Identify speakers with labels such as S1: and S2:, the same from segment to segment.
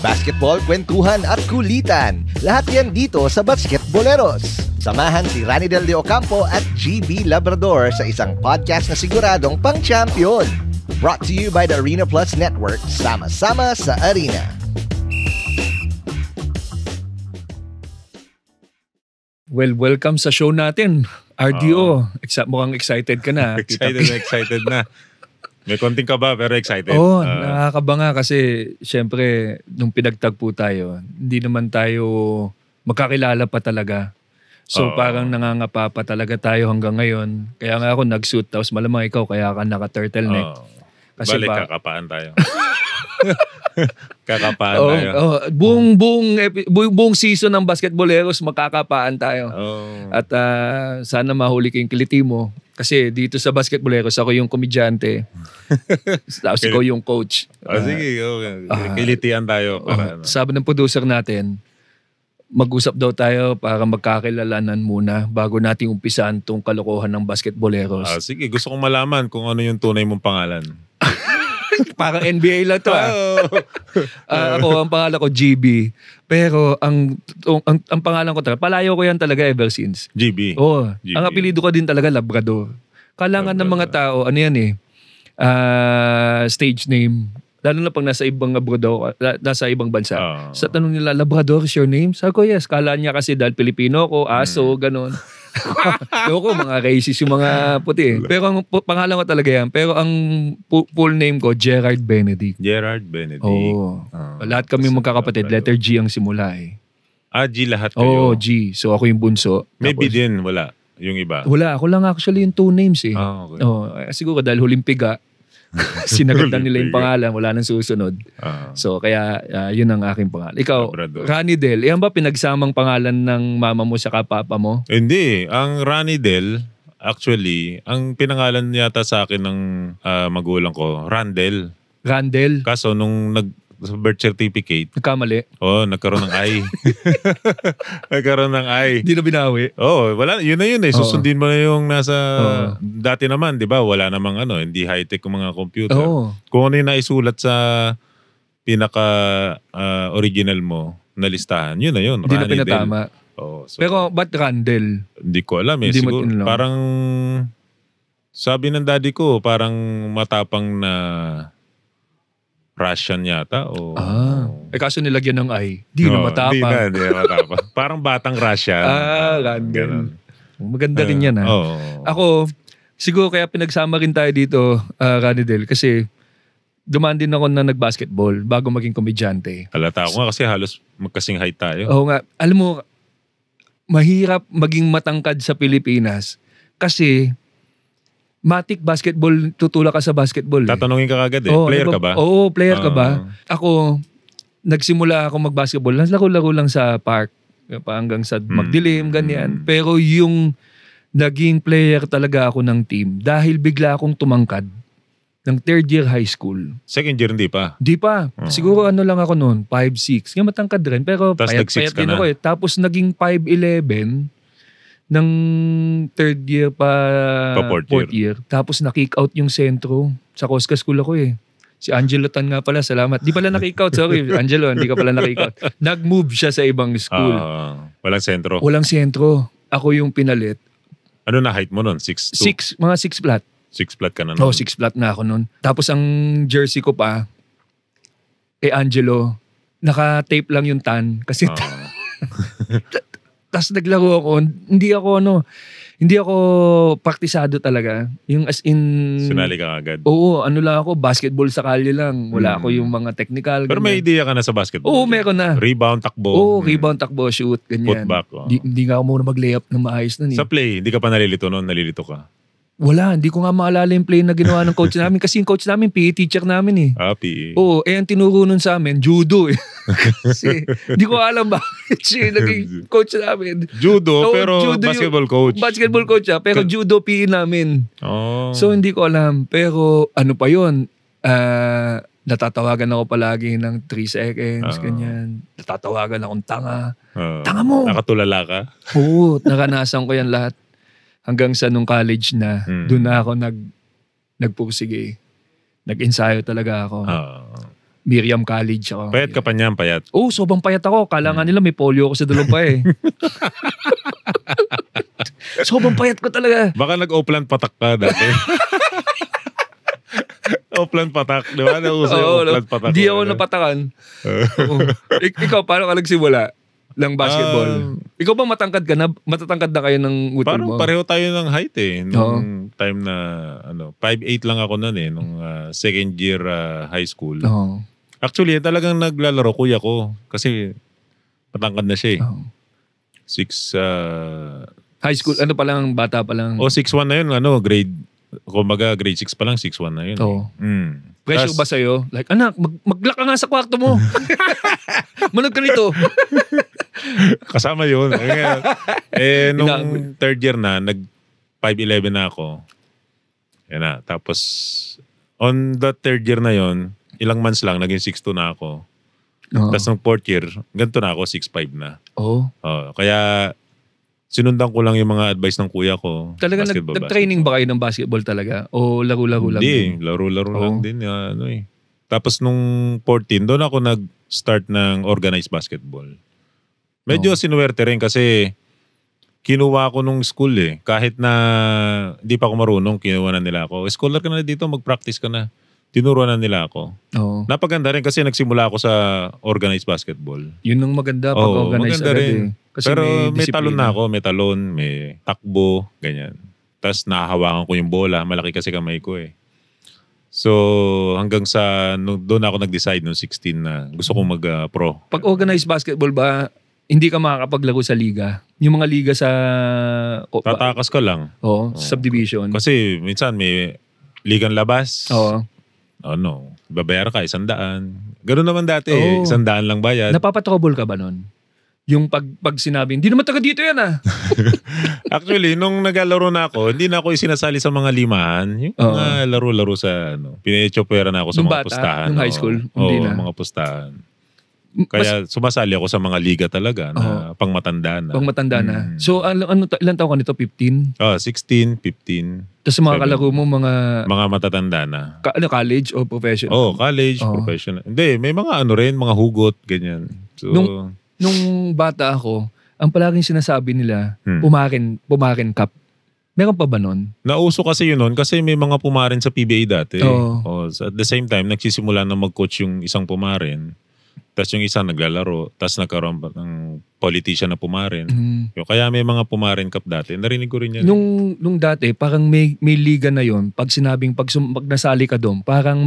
S1: Basketball, kwentuhan at kulitan. Lahat yan dito sa Basketboleros. Samahan si Ranidel de Ocampo at GB Labrador sa isang podcast na siguradong pang-champion. Brought to you by the Arena Plus Network. Sama-sama sa Arena.
S2: Well, welcome sa show natin. RDO, mukhang excited ka na.
S3: Excited na. May konting kaba pero excited.
S2: Nakakaba nga kasi syempre nung pinagtagpo tayo, hindi naman tayo magkakilala pa talaga. So parang nangangapa pa talaga tayo hanggang ngayon. Kaya nga ako nag-suit, tapos malamang ikaw kaya ka naka-turtleneck.
S3: Kasi kakapaan tayo. Kakapaan tayo.
S2: Buong season ng Basketboleros makakapaan tayo. At sana mahuli ko yung kiliti mo. Kasi dito sa Basketboleros ako yung komedyante. Tapos ikaw yung coach.
S3: Sige, kilitian tayo.
S2: Sabi ng producer natin, mag-usap daw tayo para magkakilalanan muna bago natin umpisan tong kalokohan ng Basketboleros.
S3: Sige, gusto kong malaman kung ano yung tunay mong pangalan.
S2: Parang NBA lang to. Ako, ang pangalan ko GB. Pero ang pangalan ko talaga, palayo ko yan talaga ever since.
S3: GB?
S2: Oo. Ang apelido ko din talaga Labrador. Kailangan ng mga tao, ano yan stage name. Lalo na pag nasa ibang abroad, nasa ibang bansa. Sa tanong nila, Labrador is your name? Sabi ko, yes. Kala niya kasi dahil Pilipino ko, aso, ganon. Loko, mga racist yung mga puti. Pero ang pangalan ko talaga yan. Pero ang full name ko, Gerard Benedict.
S3: Gerard Benedict.
S2: Lahat kami magkakapatid. Letter G ang simula
S3: G lahat kayo?
S2: G. So ako yung bunso.
S3: Maybe din, wala. Yung iba?
S2: Wala. Ako lang actually yung two names
S3: Okay.
S2: Siguro dahil huling piga. Sinagot na nila yung pangalan, wala nang susunod. So kaya yun ang aking pangalan. Ikaw, Ranidel, yan ba pinagsamang pangalan ng mama mo sa papa mo?
S3: Hindi. Ang Ranidel, actually, ang pinangalan yata sa akin ng magulang ko, Randel.
S2: Randel?
S3: Kaso nung sa birth certificate.
S2: Nagkamali?
S3: Nagkaroon ng I. Nagkaroon ng I.
S2: Hindi na binawi?
S3: Wala. Yun na yun Susundin mo na yung nasa... Dati naman, di ba? Wala namang hindi high-tech yung mga computer. Kung ano yung naisulat sa pinaka-original mo na listahan, yun na yun.
S2: Hindi na pinatama. Pero ba't Randel?
S3: Hindi ko alam Siguro, parang... Sabi ng daddy ko, parang matapang na... Russian yata
S2: kaso nilagyan ng I. Di na matapang.
S3: Di na matapang. Parang batang Russian.
S2: Ganun. Maganda rin yan Ako, siguro kaya pinagsama rin tayo dito, Ranidel, kasi dumaan din ako na nag-basketball bago maging komedyante.
S3: Halata ako nga kasi halos magkasing height tayo.
S2: Oo nga. Alam mo, mahirap maging matangkad sa Pilipinas kasi matik basketball, tutulak ka sa basketball.
S3: Tatanungin ka kagad player ka ba?
S2: Oo, player ka ba? Ako, nagsimula ako mag-basketball. Laro-laro lang sa park. Hanggang sa magdilim, ganyan. Pero yung naging player talaga ako ng team dahil bigla akong tumangkad ng third year high school.
S3: Second year hindi pa?
S2: Hindi pa. Siguro lang ako noon, 5'6". Nga matangkad rin. Pero payat din ako Tapos naging 5'11". Ng third year pa fourth year. Tapos na-kick out yung sentro. Sa Cosca School ako Si Angelo Tan nga pala, salamat. Di pala na-kick out, sorry. Angelo, hindi ka pala na-kick out. Nag-move siya sa ibang school.
S3: Walang sentro?
S2: Walang sentro. Ako yung pinalit.
S3: Ano na height mo nun? 6'2"?
S2: Mga 6 flat.
S3: 6 flat ka na nun?
S2: 6 flat na ako nun. Tapos ang jersey ko pa, Angelo, naka-tape lang yung tan. Kasi tas naglaro ako, hindi ako praktisado talaga. Yung as in...
S3: Sunali ka agad?
S2: Oo, lang ako, basketball sa kalye lang. Wala ako yung mga technical.
S3: Pero may idea ka na sa basketball?
S2: Oo, meron na.
S3: Rebound, takbo?
S2: Oo, rebound, takbo, shoot, ganyan.
S3: Putback?
S2: Hindi nga ako muna mag-layup na maayos nun
S3: Sa play, hindi ka pa nalilito nun? Nalilito ka?
S2: Wala, hindi ko nga maalala yung play na ginawa ng coach namin. Kasi yung coach namin, PE teacher namin
S3: PE.
S2: Oo, ang tinuro nun sa amin, judo Kasi, hindi ko alam bakit siya naging coach namin.
S3: Judo, pero judo basketball coach.
S2: Basketball coach pero judo PE namin. So, hindi ko alam. Pero, ano pa yun? Natatawagan ako palagi ng 3 seconds, ganyan. Natatawagan akong tanga. Tanga mo!
S3: Nakatulala ka?
S2: Oo, naranasan ko yan lahat. Hanggang sa nung college na, doon na ako nagpursige. Nag-ensayo talaga ako. Miriam College ako.
S3: Payat ka pa niyan, payat?
S2: Oo, sobrang payat ako. Kala nga nila may polio ako sa dalumpa eh. Sobrang payat ko talaga.
S3: Baka nag-Oplan patak ka dati. Oplan patak, di ba? Nauso yung Oplan patak.
S2: Hindi ako napatakan. Ikaw, paano ka nagsimula ng basketball? Ikaw ba matatangkad ka na? Matatangkad na kayo ng utol mo?
S3: Parang pareho tayo ng height eh. Nung time na, 5'8" lang ako nun eh. Nung second year high school. Actually, talagang naglalaro kuya ko. Kasi matangkad na siya eh. 6...
S2: high school, ano pa lang, bata pa lang?
S3: 6'1" na yun, grade 6 pa lang, 6'1" na yun.
S2: Pressure ba sa'yo? Like, anak, mag-lock ka nga sa kwarto mo. Manog ka nito.
S3: Kasama yun. Nung third year na, nag-5'11" na ako. Yan na. Tapos, on the third year na yun, ilang months lang, naging 6'2" na ako. Tapos nung fourth year, ganito na ako, 6'5" na. Kaya, sinundan ko lang yung mga advice ng kuya ko.
S2: Talaga nag-training ba kayo ng basketball talaga? O laro-laro lang?
S3: Hindi, laro-laro lang din. Tapos nung 14, doon ako nag-start ng organized basketball. Medyo sinuwerte rin kasi kinuha ko nung school eh. Kahit na hindi pa ako marunong, kinuha na nila ako. Scholar ka na dito, mag-practice ka na. Tinuruan na nila ako. Napaganda rin kasi nagsimula ako sa organized basketball.
S2: Yun ang maganda pag organized agad eh. Kasi
S3: pero may talon na ako, may talon, may takbo, ganyan. Tapos nahahawakan ko yung bola, malaki kasi kamay ko eh. So hanggang sa, doon ako nag-decide noong 16 na gusto kong mag-pro.
S2: Pag organized basketball ba, hindi ka makakapaglaro sa liga? Yung mga liga sa...
S3: Tatakas ka lang.
S2: Subdivision.
S3: Kasi minsan may ligang labas. Babayar ka, 100. Ganoon naman dati, 100 lang bayad.
S2: Napapatrouble ka ba nun? Yung pag sinabi, hindi naman taga dito yan ah.
S3: Actually, nung naglalaro na ako, hindi na ako isinasali sa mga limahan. Yung mga laro-laro sa, pinechopera na ako sa mga pustahan.
S2: Nung high school? Hindi na.
S3: Mga pustahan. Kaya sumasali ako sa mga liga talaga na pangmatanda na.
S2: Pangmatanda na. So, ilan taon ka nito? 15?
S3: 16, 15.
S2: Tapos mga kalaro mo, mga
S3: matatanda na.
S2: College o professional?
S3: College, professional. Hindi, may mga mga hugot, ganyan. So,
S2: nung bata ako, ang palaging sinasabi nila, pumarin cup. Meron pa ba nun?
S3: Nauso kasi yun nun kasi may mga pumarin sa PBA dati. At the same time, nagsisimula na mag-coach yung isang pumarin. Tapos yung isa naglalaro. Tapos nagkaroon ng politician na pumarin. Kaya may mga pumarin cup dati. Narinig ko rin yan.
S2: Nung dati, parang may liga na yon. Pag sinabing, pag nasali ka doon, parang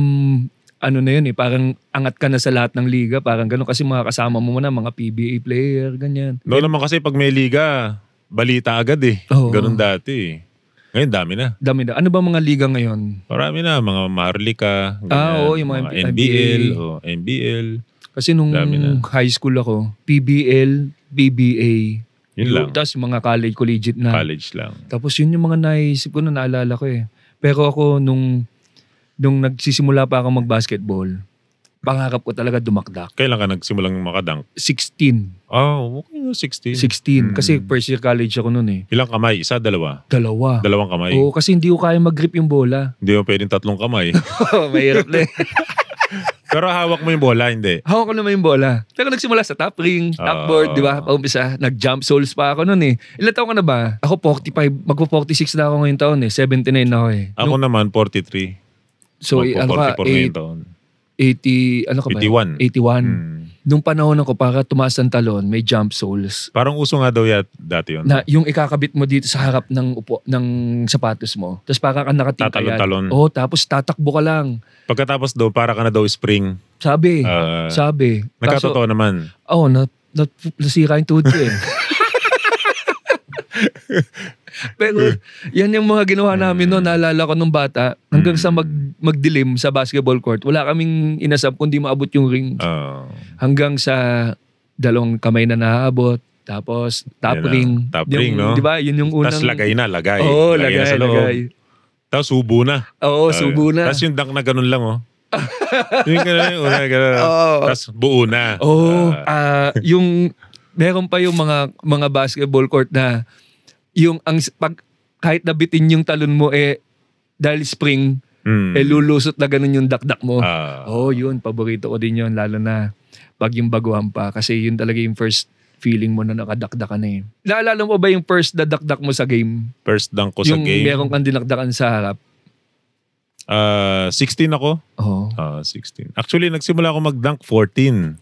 S2: na yun eh. Parang angat ka na sa lahat ng liga. Parang gano'n kasi mga kasama mo na, mga PBA player, ganyan.
S3: Noon naman kasi pag may liga, balita agad eh. Ganun dati eh. Ngayon dami na. Ano ba mga liga ngayon? Marami na. Mga Maharlika.
S2: Yung mga
S3: NBL. NBL.
S2: Kasi nung high school ako, PBL, BBA.
S3: Yun lang.
S2: Tapos mga collegiate na.
S3: College lang.
S2: Tapos yun yung mga naisip ko na naalala ko eh. Pero ako nung nagsisimula pa ako mag-basketball, pangarap ko talaga dumakdak.
S3: Kailan ka nagsimulang makadunk?
S2: 16.
S3: Okay, 16.
S2: 16. Kasi first year college ako noon eh.
S3: Ilang kamay? Isa, dalawa?
S2: Dalawa.
S3: Dalawang kamay?
S2: Oo, kasi hindi ko kaya mag-grip yung bola.
S3: Hindi mo pwedeng 3 kamay.
S2: Mahirap na eh.
S3: Pero hawak mo yung bola, hindi?
S2: Hawak ko naman yung bola. Pero nagsimula sa top ring, top board, di ba? Paumpisa, nag-jump souls pa ako noon eh. Ilan taon ka na ba? Ako 45, magpo-46 na ako ngayong taon eh. 79 na ako eh.
S3: Ako naman, 43.
S2: So, ano ka? 80, ano ka ba?
S3: 81.
S2: 81. Nung panahon ako, para tumaas ng talon, may jump souls.
S3: Parang uso nga daw dati yun.
S2: Na yung ikakabit mo dito sa harap ng sapatos mo. Tapos para ka nakatingkayad.
S3: Tatalon-talon.
S2: Tapos tatakbo ka lang.
S3: Pagkatapos daw, para ka na daw spring.
S2: Sabi.
S3: Nagkatotoo naman.
S2: Nasira yung tuhod ko eh. Pero yan yung mga ginawa namin noon. Naalala ko nung bata. Hanggang sa magdilim sa basketball court. Wala kaming inasab kundi maabot yung ring. Hanggang sa 2 kamay na naabot. Tapos top ring.
S3: Top ring, no?
S2: Di ba? Yun yung unang...
S3: Tapos lagay.
S2: Oo, lagay.
S3: Tapos subo na.
S2: Oo, subo na.
S3: Tapos yung dunk na ganun lang, yung ganun. Tapos buo na.
S2: Yung meron pa yung mga basketball court na yung kahit nabitin yung talon mo dahil spring, lulusot na ganun yung dakdak mo. Yun, paborito ko din yun, lalo na pag yung baguhan pa. Kasi yun talaga yung first feeling mo na nakadakdak ka na eh. Naalala mo ba yung first dadakdak mo sa game?
S3: First dunk ko sa game?
S2: Yung meron kang dinakdakan sa harap?
S3: 16 ako. 16. Actually, nagsimula ako mag-dunk 14.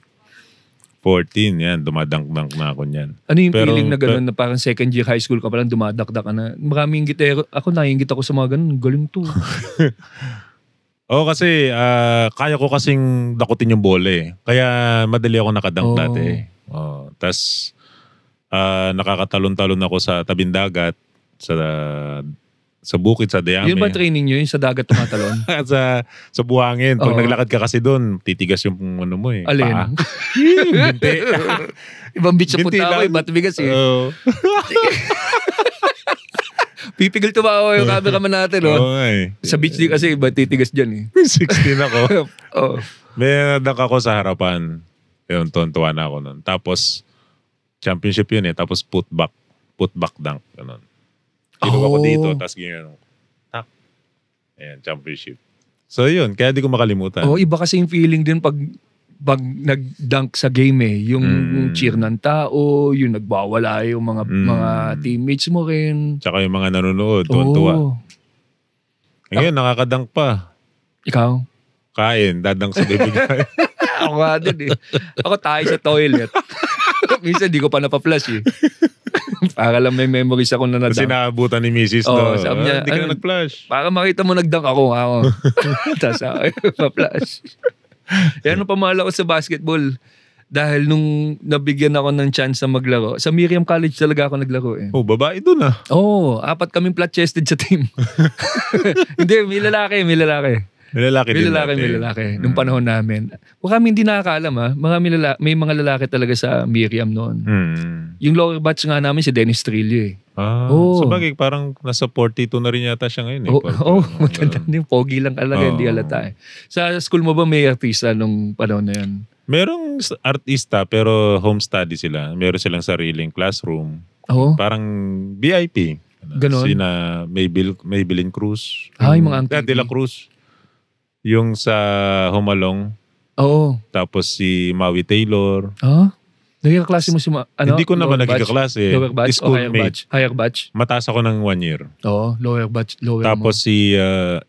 S3: 14, yan. Dumadunk-dunk na ako niyan.
S2: Ano yung feeling na gano'n na parang second year high school ka palang dumadakdak ka na? Maraming gitero. Ako naiingit ako sa mga ganun. Galing to.
S3: Kasi kaya ko kasing dakutin yung bola eh. Kaya madali ako nakadunk dati. Tas nakakatalon-talon ako sa tabing dagat, sa bukid, sa Dayame.
S2: Yun ba training nyo? Yung sa dagat tumatalon?
S3: sa buhangin. Pag naglakad ka kasi doon, titigas yung ano mo eh.
S2: Alin?
S3: Binti.
S2: Ibang beach na punta ako eh. Ba't bigas eh? Pipigil tumawa yung cameraman natin. Sa beach din kasi iba titigas dyan eh.
S3: 16 ako. May nadak ako sa harapan. Yun, tuwan na ako nun. Tapos, championship yun eh. Tapos putback dunk. Ganun. Kinuha ko dito, tapos ganyan. Ayan, championship. So yun, kaya di ko makalimutan.
S2: Iba kasi yung feeling din pag nag-dunk sa game eh. Yung cheer ng tao, yung nagbawala yung mga teammates mo rin.
S3: Tsaka yung mga nanonood, tuwan-tuwa. Ngayon, nakakadunk pa.
S2: Ikaw?
S3: Kain, dadunk sa bibig.
S2: Ako nga din eh. Ako tayo sa toilet. Minsan di ko pa napaplush eh. Para lang may memories ako na nadunk.
S3: Sinaabutan ni Mrs.
S2: Sabi niya,
S3: hindi ka na nag-flash.
S2: Para makita mo nagdunk ako. Tapos ako pa-flash. Yan ang pamahal ako sa basketball. Dahil nung nabigyan ako ng chance na maglaro, sa Miriam College talaga ako naglaro eh.
S3: Babae dun ah.
S2: 4 kaming flat-chested sa team. Hindi, may lalaki. May lalaki. Nung panahon namin. Kami hindi nakakaalam ha. May mga lalaki talaga sa Miriam noon. Yung lower batch nga namin si Dennis Trillo eh.
S3: So bagay parang nasa 42 na rin yata siya ngayon eh.
S2: Matanda na yung pogi lang talaga. Hindi halata eh. Sa school mo ba may artista nung panahon na yan?
S3: Merong artista pero home study sila. Meron silang sariling classroom. Parang VIP.
S2: Ganon?
S3: Sina Maybelline Cruz.
S2: Yung mga auntie.
S3: De La Cruz. Yung sa Humalong. Tapos si Maui Taylor.
S2: Naging kaklase mo si
S3: Hindi ko naman naging kaklase.
S2: Lower batch o higher batch?
S3: Mataas ako ng 1 year.
S2: Lower batch.
S3: Tapos si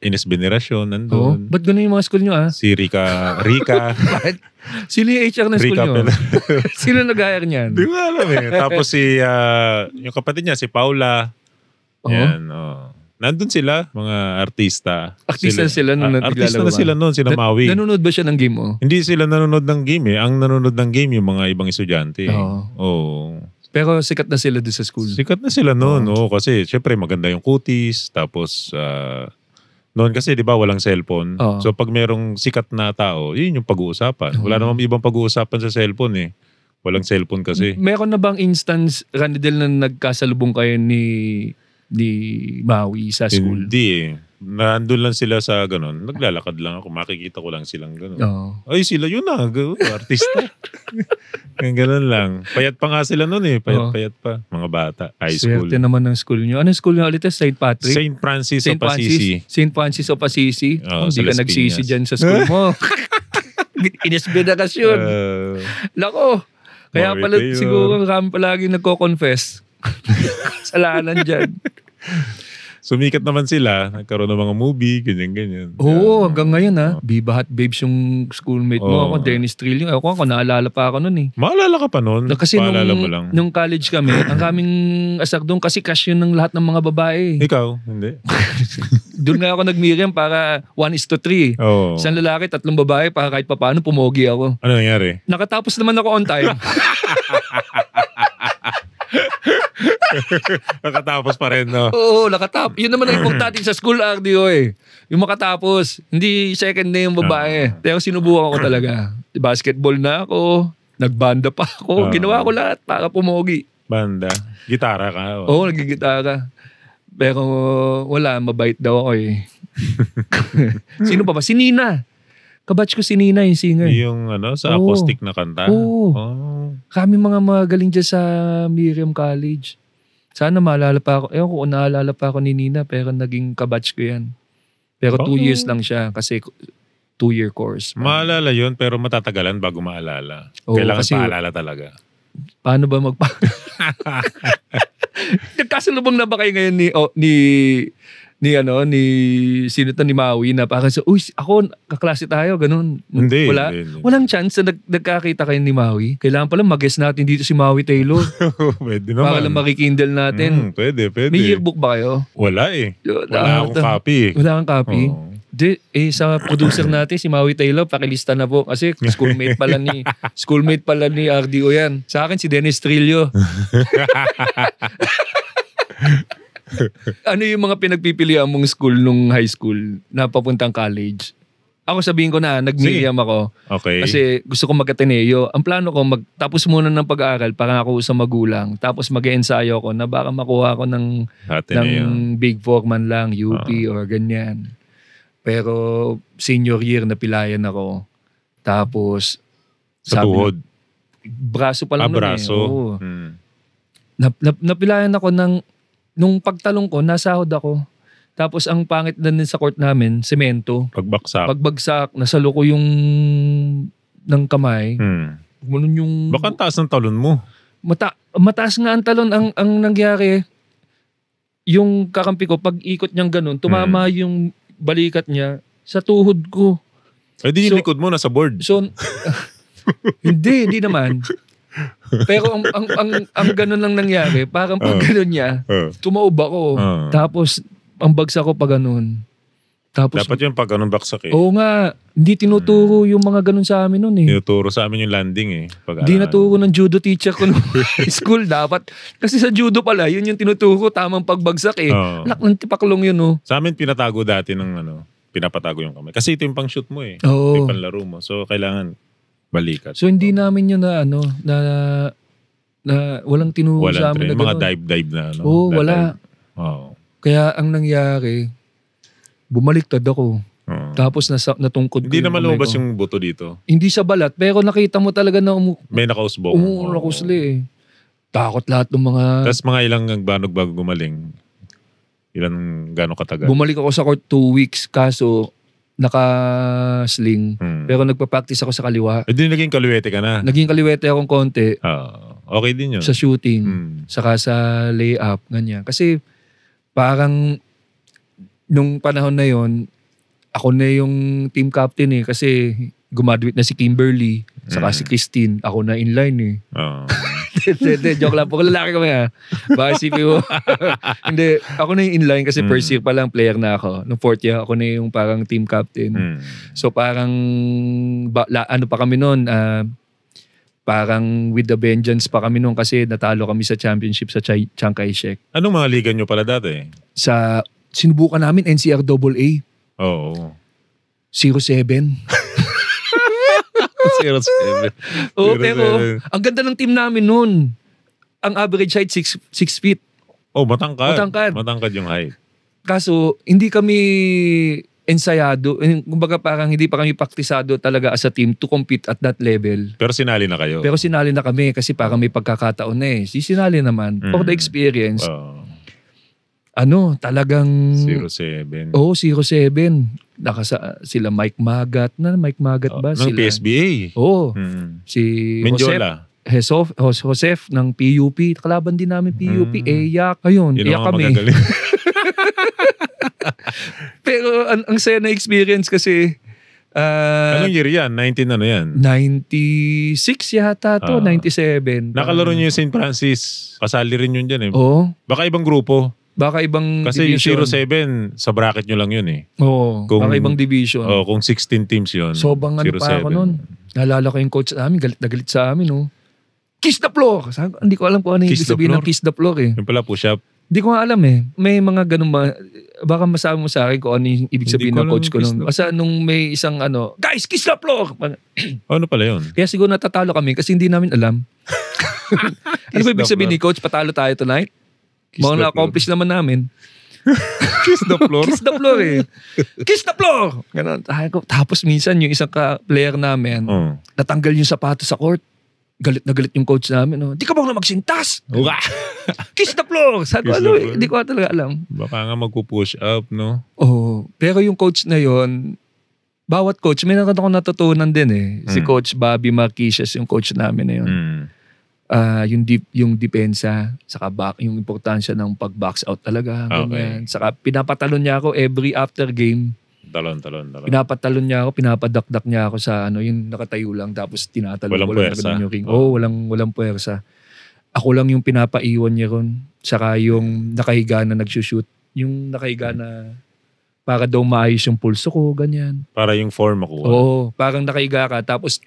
S3: Ines Veneracion nandun.
S2: Ba't ganun yung mga school nyo
S3: Si Rika.
S2: Sino yung HR ng school nyo? Sino nag-hire niyan?
S3: Di ko alam eh. Tapos si yung kapatid niya, si Paula. Yan. Nandun sila, mga artista.
S2: Artista sila nung naglalaro.
S3: Artista na sila noon, sina Maui.
S2: Nanonood ba siya ng game mo?
S3: Hindi sila nanonood ng game eh. Ang nanonood ng game yung mga ibang estudyante.
S2: Pero sikat na sila doon sa school.
S3: Sikat na sila noon. Kasi syempre maganda yung kutis. Tapos noon kasi di ba walang cellphone. So pag merong sikat na tao, yun yung pag-uusapan. Wala namang ibang pag-uusapan sa cellphone eh. Walang cellphone kasi.
S2: Meron na bang instance, Ranidel, na nagkasalubong kayo ni Maui sa school?
S3: Hindi eh. Nandun lang sila sa ganun. Naglalakad lang ako. Makikita ko lang silang ganun. Ay sila yun na. Artista. Ganun lang. Payat pa nga sila nun eh. Payat pa. Mga bata. High school.
S2: Swerte naman ng school nyo. Anong school nyo ulit? St. Patrick?
S3: St. Francis of Assisi.
S2: St. Francis of Assisi. Hindi ka nagsisi dyan sa school mo. Inesbedakasyon. Lako. Kaya pala siguro kami palagi nagko-confess. Kasalanan dyan.
S3: Sumikat naman sila. Nagkaroon ng mga movie, ganyan-ganyan.
S2: Hanggang ngayon ha. Viva Hot Babes yung schoolmate mo. Ako, Dennis Trillo. Ako, naalala pa ako nun eh.
S3: Maalala ka pa nun?
S2: Kasi nung college kami, ang kaming asak doon kasi cash yun ng lahat ng mga babae.
S3: Ikaw? Hindi.
S2: Doon nga ako nag-Miriam para 1:3. Isang lalaki, 3 babae para kahit papaano pumogi ako.
S3: Ano nangyari?
S2: Nakatapos naman ako on time.
S3: Nakatapos pa rin, no?
S2: Oo, nakatapos. Yun naman ang importante sa school RDO eh. Yung makatapos. Hindi second na yung babae. Pero sinubukan ko talaga. Basketball na ako. Nagbanda pa ako. Ginawa ko lahat para pumogi.
S3: Banda? Gitara ka?
S2: Oo, nagigitara. Pero wala, mabait daw ako eh. Sino pa ba? Si Nina. Kabatch ko si Nina, yung singer.
S3: Yung sa acoustic na kanta?
S2: Kami mga magaling dyan sa Miriam College. Sana maalala pa ako. Ewan ko kung naalala pa ako ni Nina, pero naging kabatch ko yan. Pero 2 years lang siya kasi 2-year course.
S3: Maalala yun pero matatagalan bago maalala. Kailangan paalala talaga.
S2: Paano ba Nagkasalubong na ba kayo ngayon ni Maui na parang ako kaklase tayo ganun.
S3: Hindi.
S2: Walang chance na nagkakita kayo ni Maui. Kailangan pala mag-guess natin dito si Maui Taylor.
S3: Pwede naman.
S2: Para lang makikindle natin.
S3: Pwede.
S2: May yearbook ba kayo?
S3: Wala eh. Wala akong copy.
S2: Wala kang copy? Sa producer natin, si Maui Taylor, pakilista na po. Kasi schoolmate pala ni RDO yan. Sa akin, si Dennis Trillo. Ano yung mga pinagpipilian mong school nung high school na papuntang college? Ako sabihin ko na, nag-Miriam ako.
S3: Okay.
S2: Kasi gusto ko mag-Ateneo. Ang plano ko, tapos muna ng pag-aaral para ako sa magulang. Tapos mag-ensayo ako na baka makuha ko ng Big Four man lang, UP or ganyan. Pero senior year napilayan ako. Tapos
S3: sa tuhod.
S2: Braso pa lang
S3: braso.
S2: Napilayan ako nung pagtalong ko, nasahod ako. Tapos ang pangit na din sa court namin, semento. Pagbagsak, nasalo ko yung ng kamay. Ganun yung...
S3: Baka ang taas ng talon mo.
S2: Mataas nga ang talon. Ang nangyari, yung kakampi ko, pag ikot niyang ganun, tumama yung balikat niya sa tuhod ko.
S3: Ay, di yung likod mo nasa board.
S2: So, hindi naman. Pero ang ganun lang nangyari, parang pag ganun niya, tumaob ako. Tapos, ang bagsak ko pa ganun. Tapos,
S3: dapat yung pag ganun baksak eh.
S2: Oo nga, hindi tinuturo yung mga ganun sa amin nun eh.
S3: Tinuturo sa amin yung landing eh.
S2: Hindi naturo ng judo teacher ko nung school dapat. Kasi sa judo pala, yun yung tinuturo, tamang pagbagsak eh. Anak ng tipaklong yun oh.
S3: Sa amin pinatago dati ng pinapatago yung kamay. Kasi ito yung pang shoot mo eh.
S2: Oo.
S3: Ito yung panlaro mo. So kailangan balikat.
S2: So hindi namin yun na walang tinuro sa amin na
S3: mga dive na
S2: Oo, wala. Kaya ang nangyari, bumaliktad ako. Tapos natungkod ko.
S3: Hindi naman lumabas yung buto dito.
S2: Hindi sa balat, pero nakita mo talaga na
S3: may nakausbong.
S2: Nakausli eh. Takot lahat ng mga...
S3: Tapos mga ilang banog bago gumaling. Gano'ng katagal?
S2: Bumalik ako sa court 2 weeks, kaso naka-sling. Pero nagpa-practice ako sa kaliwa.
S3: Hindi naging kaliwete ka na?
S2: Naging kaliwete akong konti.
S3: Okay din yun.
S2: Sa shooting. Saka sa layup, ganyan. Kasi parang nung panahon na yon, ako na yung team captain eh. Kasi gumaduate na si Kimberly, saka si Christine. Ako na inline eh. Joke lang po. Lalaki kami ha. Baka isipin mo. Hindi, ako na yung inline kasi first year pa lang player na ako. Nung fourth year, ako na yung parang team captain. So parang, ano pa kami nun, parang with the vengeance pa kami nun kasi natalo kami sa championship sa Chiang Kai-shek.
S3: Anong mga liga nyo pala dati?
S2: Sinubukan namin NCRAA.
S3: Oo.
S2: 07.
S3: 07.
S2: Oo, pero ang ganda ng team namin noon. Ang average height 6 feet.
S3: Oh, matangkad. Matangkad yung height.
S2: Kaso, hindi kami ensayado. Kumbaga parang hindi pa kami praktisado talaga as a team to compete at that level.
S3: Pero sinali na kayo?
S2: Pero sinali na kami kasi parang may pagkakataon na eh. Sinali naman. For the experience. Talagang...
S3: 07.
S2: Oo, 07. Sila Mike Magat. Mike Magat ba?
S3: Ng PSBA.
S2: Oo. Si
S3: Menjola.
S2: Joseph ng PUP. Kalaban din namin PUP. Eyak. Ayun, iyak kami. Pero ang saya na experience kasi...
S3: anong year yan? 19 ano yan?
S2: 96 yata to. 97.
S3: Nakalaro niyo yung St. Francis. Kasali rin yun dyan eh.
S2: Oo.
S3: Baka ibang grupo.
S2: Baka ibang
S3: kasi
S2: division.
S3: Yung 07, sa bracket nyo lang yun eh.
S2: Oo, baka ibang division.
S3: Kung 16 teams yun.
S2: Sobrang ano pa ako nun. Naalala ko yung coach namin, galit na galit sa amin. Oh. Kiss the floor! Hindi ko alam kung ano yung ibig sabihin ng kiss the floor eh.
S3: Yung pala push-up.
S2: Hindi ko nga alam eh. May mga ganun baka masabi mo sa akin kung ano yung ibig sabihin ng coach ko nun. Basta nung may isang guys, kiss the floor!
S3: Ano pala yun?
S2: Kaya siguro natatalo kami kasi hindi namin alam. Ano ba ibig sabihin ni coach? Patalo tayo tonight? Mga na-accomplish naman namin.
S3: Kiss the floor?
S2: Kiss the floor eh. Kiss the floor! Ganun. Tapos minsan yung isang player namin, natanggal yung sapatos sa court. galit na galit yung coach namin. No? Di ka ba magsintas? Kiss the floor! Sabi ko, di ko talaga alam.
S3: Baka nga magpupush up, no?
S2: Oo. Pero yung coach na yon, bawat coach, may nakita ko natutunan din eh. Si Coach Bobby Marquisias, yung coach namin na yun. Yung depensa, saka yung importansya ng pag-box out talaga. Ganyan. Saka pinapatalon niya ako every after game.
S3: Talon.
S2: Pinapatalon niya ako, pinapadakdak niya ako sa yung nakatayo lang tapos tinatalon
S3: walang
S2: ko lang
S3: puwersa.
S2: yung ring. Walang puwersa. Ako lang yung pinapaiwan niya ron. Saka yung nakahiga na nagsushoot. Yung nakahiga na para daw maayos yung pulso ko, ganyan.
S3: Para yung form ako.
S2: Oo, parang nakahiga ka tapos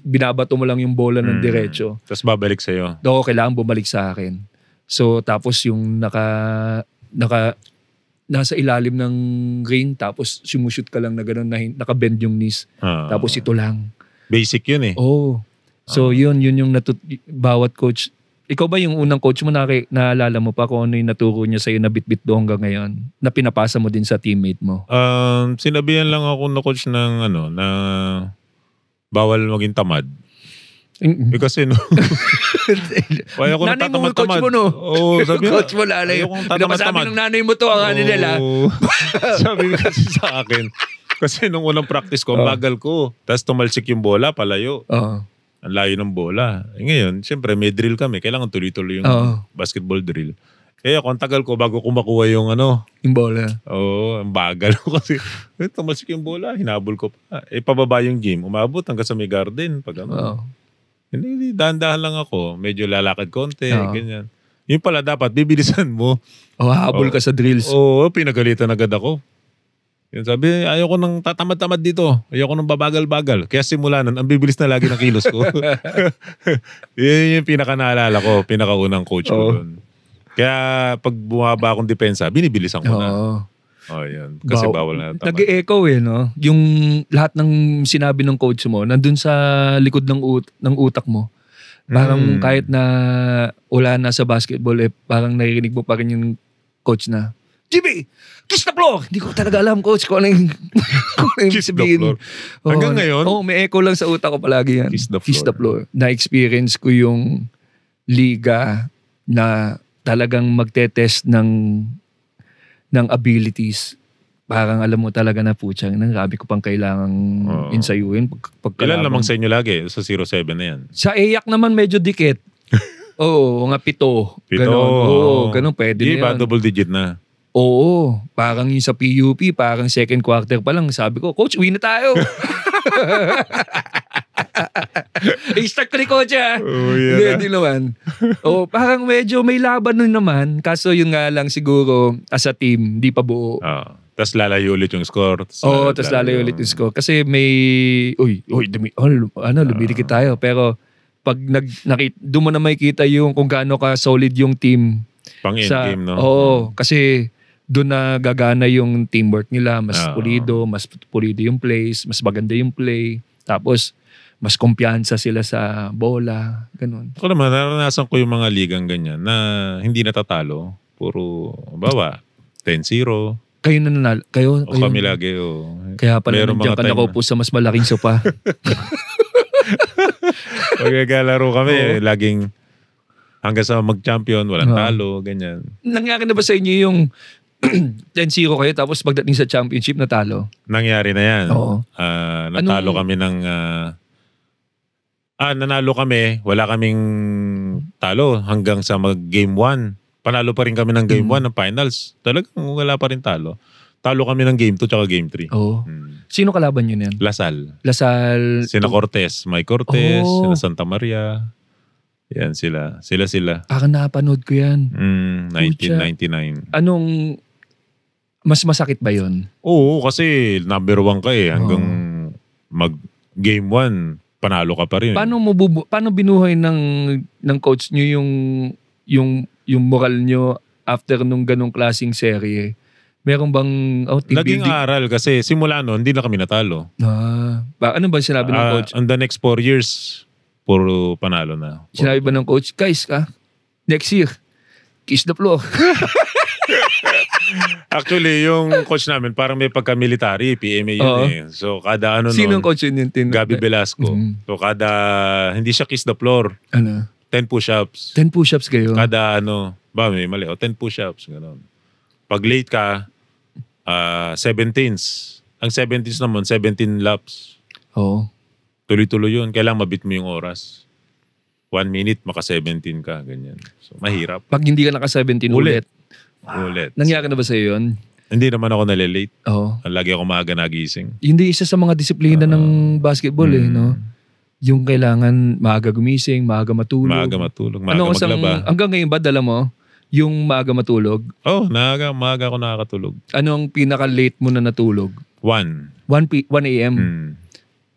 S2: binabato mo lang yung bola ng diretso.
S3: Tapos babalik sa'yo.
S2: Oo, kailangan bumalik sa akin. So tapos yung nasa ilalim ng ring tapos sumushoot ka lang na gano'n na nakabend yung knees. Tapos ito lang.
S3: Basic yun eh.
S2: Oo. So yun yung bawat coach. Ikaw ba yung unang coach mo naalala mo pa kung ano yung naturo niya sa'yo na bit-bit do hanggang ngayon? Na pinapasa mo din sa teammate mo?
S3: Sinabihan lang ako na coach ng na bawal maging tamad. Kasi kaya ko
S2: nanay mo,
S3: natatamad-tamad.
S2: coach mo, no?
S3: Oo, sabi
S2: coach mo, lalay. Pinapasabi ng nanay mo to, ang nila.
S3: Sabi kasi sa akin. Kasi nung unang practice ko, ang bagal ko. Tapos tumalsik yung bola, palayo. Ang layo ng bola. Ngayon, siyempre may drill kami. Kailangan tuloy-tuloy yung basketball drill. Kaya ako, ang tagal ko bago ko makuha yung
S2: yung bola.
S3: Oo, ang bagal ko kasi tumalsik yung bola, hinabol ko pa. Pababa yung game. Umabot hanggang sa may garden. Pag Hindi, dahan-dahan lang ako. Medyo lalakad konti, ganyan. Yung pala dapat, bibilisan mo.
S2: Habol ka sa drills.
S3: Oo, pinagalitan agad ako. Yun sabi, ayoko nang tatamad-tamad dito. Ayoko nang babagal-bagal. Kaya simula nun, ang bibilis na lagi ng kilos ko. Yun yung pinaka-naalala ko, pinaka-unang coach ko doon. Kaya pag bumaba akong depensa, binibilisan ko na. Yun. Kasi bawal na tamad.
S2: Nag-e-echo no? Yung lahat ng sinabi ng coach mo, nandun sa likod ng utak mo. Parang kahit na wala na sa basketball, parang naririnig mo pa rin yung coach na, Jimmy, kiss the floor! Hindi ko talaga alam, coach, kung ano yung
S3: kiss the floor. Hanggang ngayon?
S2: May echo lang sa utak ko palagi yan.
S3: Kiss the
S2: floor. Na-experience ko yung liga na talagang magte-test ng abilities. Parang alam mo talaga na putyang, grabe ko pang kailangang insayuin.
S3: Ilan lamang sa inyo lagi? Sa 07 na yan?
S2: Sa EYAC naman medyo dikit. Oo, nga 7. Ganon. Ganon pwede na yan.
S3: Iba, double digit na.
S2: Oo, parang yung sa PUP, parang second quarter pa lang. Sabi ko, coach, uwi na tayo. I-start ko ni coach Hindi naman. Parang medyo may laban nun naman. Kaso yun nga lang siguro as a team, di pa buo.
S3: Tapos lalayo ulit yung score.
S2: Tapos lalayo ulit yung score. Kasi may, lumidikit tayo. Pero pag doon mo na makikita yung kung gaano ka solid yung team.
S3: Pang-endgame, no?
S2: Kasi doon na gagana yung teamwork nila. Mas pulido yung plays, mas maganda yung play. Tapos, mas kumpiyansa sila sa bola. Ganun.
S3: Ako naman, naranasan ko yung mga ligang ganyan na hindi natatalo. Puro, 10-0.
S2: Kayo nananalo?
S3: O kami lagi.
S2: Kaya pala nandiyan ka nakaupo sa mas malaking sopa.
S3: Pagkagalaro kami, laging hanggang sa mag-champion, walang talo, ganyan.
S2: Nangyari na ba sa inyo yung 10-0 kayo tapos pagdating sa championship natalo?
S3: Nangyari na yan.
S2: Oo.
S3: Natalo kami ng... nanalo kami. Wala kaming talo hanggang sa mag-game 1. Panalo pa rin kami ng game 1 ng finals. Talagang wala pa rin talo. Talo kami ng game 2 tsaka game 3.
S2: Oo. Sino kalaban yun yan?
S3: Lasal.
S2: Sina
S3: Cortez. Mike Cortez. Sina Santa Maria. Yan sila. Sila.
S2: Napanood ko yan.
S3: 1999.
S2: Anong... Mas masakit ba yun?
S3: Oo, kasi number 1 ka hanggang mag-game 1, panalo ka pa rin.
S2: Paano binuhay ng coach nyo yung moral nyo after nung ganong klaseng serye? Meron bang team
S3: naging
S2: building?
S3: aral kasi simula noon, hindi na kami natalo.
S2: Ano ba sinabi ng coach?
S3: On the next 4 years, puro panalo na.
S2: Sinabi ba ng coach, guys, next year, kiss the floor.
S3: Actually, yung coach namin, parang may pagka-military, PMA yun eh. So, kada ano
S2: Sinong coach yun?
S3: Gabby Velasco. So, kada, hindi siya kiss the floor. 10 push-ups.
S2: 10 push-ups kayo?
S3: Kada may mali. 10 push-ups. Ganun. Pag late ka, 17s. Ang 17s naman, 17 laps.
S2: Oo.
S3: Tuloy-tuloy yun. Kailangan mabit mo yung oras. 1 minute, maka-17 ka. Ganyan. So, mahirap.
S2: Pag hindi ka naka-17 ulit. Nangyari na ba sa'yo yun?
S3: Hindi naman ako nalilate.
S2: Oo.
S3: Lagi ako maaga nagising.
S2: Hindi isa sa mga disiplina ng basketball no? Yung kailangan maaga gumising, maaga matulog.
S3: Maaga maglaba.
S2: Hanggang ngayon ba, dala mo? Yung maaga matulog?
S3: Maaga ako nakakatulog.
S2: Ano ang pinaka-late mo na natulog?
S3: 1
S2: a.m.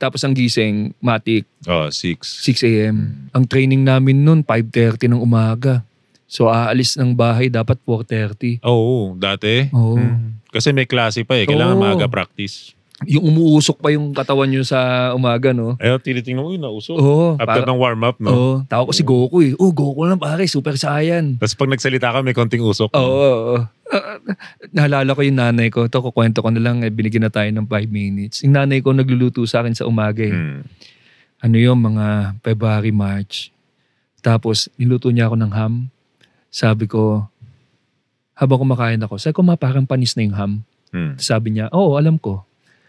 S2: Tapos ang gising, matik.
S3: 6
S2: a.m. Ang training namin nun, 5:30 ng umaga. So aalis ng bahay, dapat 4:30.
S3: Oo, dati.
S2: Oo.
S3: Kasi may klase pa eh. Kailangan maaga practice.
S2: Yung umuusok pa yung katawan nyo sa umaga, no?
S3: Tinitingnan mo nausok. After ng warm-up, no?
S2: Oo. Tawag ko si Goku eh. Goku lang pare, Super Saiyan.
S3: Tapos pag nagsalita ka, may konting usok.
S2: Oo. Nahalala ko yung nanay ko. Ito, kukwento ko na lang, binigyan na tayo ng 5 minutes. Yung nanay ko nagluluto sa akin sa umaga eh. Ano yung mga February, March. Tapos, niluto niya ako ng ham. Sabi ko, habang kumakain ako, sabi ko, parang panis na yung ham. Sabi niya, oo, alam ko.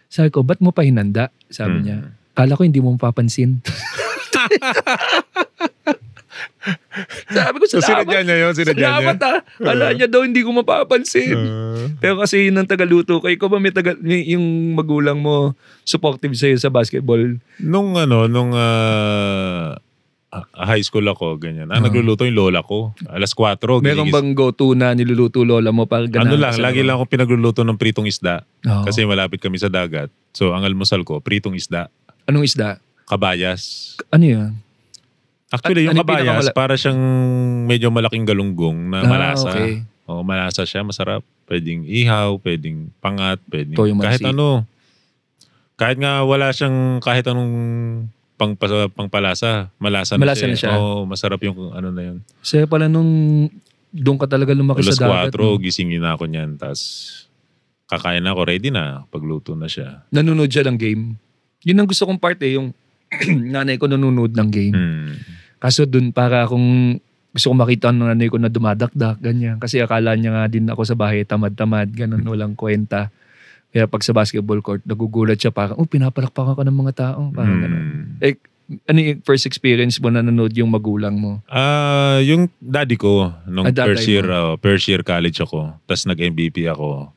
S2: Sabi ko, ba't mo pa hinanda? Sabi niya, kala ko hindi mo mapapansin. Sabi ko, salamat.
S3: Sinadya niya yun,
S2: salamat Kala niya daw hindi ko mapapansin. Pero kasi yun ang tagaluto ko. Ikaw ba yung magulang mo supportive sa'yo sa basketball?
S3: Nung high school ako, ganyan. Nagluluto yung lola ko. Alas 4.
S2: Meron bang go-to na niluluto lola mo para ganahan?
S3: Lagi lang ako pinagluluto ng pritong isda. Kasi malapit kami sa dagat. So, ang almusal ko, pritong isda.
S2: Anong isda?
S3: Kabayas.
S2: Ano yan?
S3: Actually, yung kabayas, para siyang medyo malaking galunggong na malasa.
S2: Okay.
S3: Malasa siya, masarap. Pwedeng ihaw, pwedeng pangat, pwedeng kahit Kahit nga wala siyang kahit anong pangpalasa, malasa na siya. Masarap yung na yun.
S2: Kasi pala doon ka talaga lumaki sa dagat.
S3: Alas 4, gisingin na ako niyan. Tapos kakain na ako, ready na. Pagluto na siya.
S2: Nanonood siya ng game. Yun ang gusto kong part yung nanay ko nanonood ng game. Kaso doon para akong gusto kong makita ng nanay ko na dumadakdak, ganyan. Kasi akala niya nga din ako sa bahay, tamad-tamad, ganun, walang kwenta. Kaya pag sa basketball court, nagugulat siya parang, pinapalakpakan ka ng mga tao. Parang gano'n. Ano yung first experience mo na nanood yung magulang mo?
S3: Yung daddy ko, nung first year college ako. Tapos nag-MVP ako.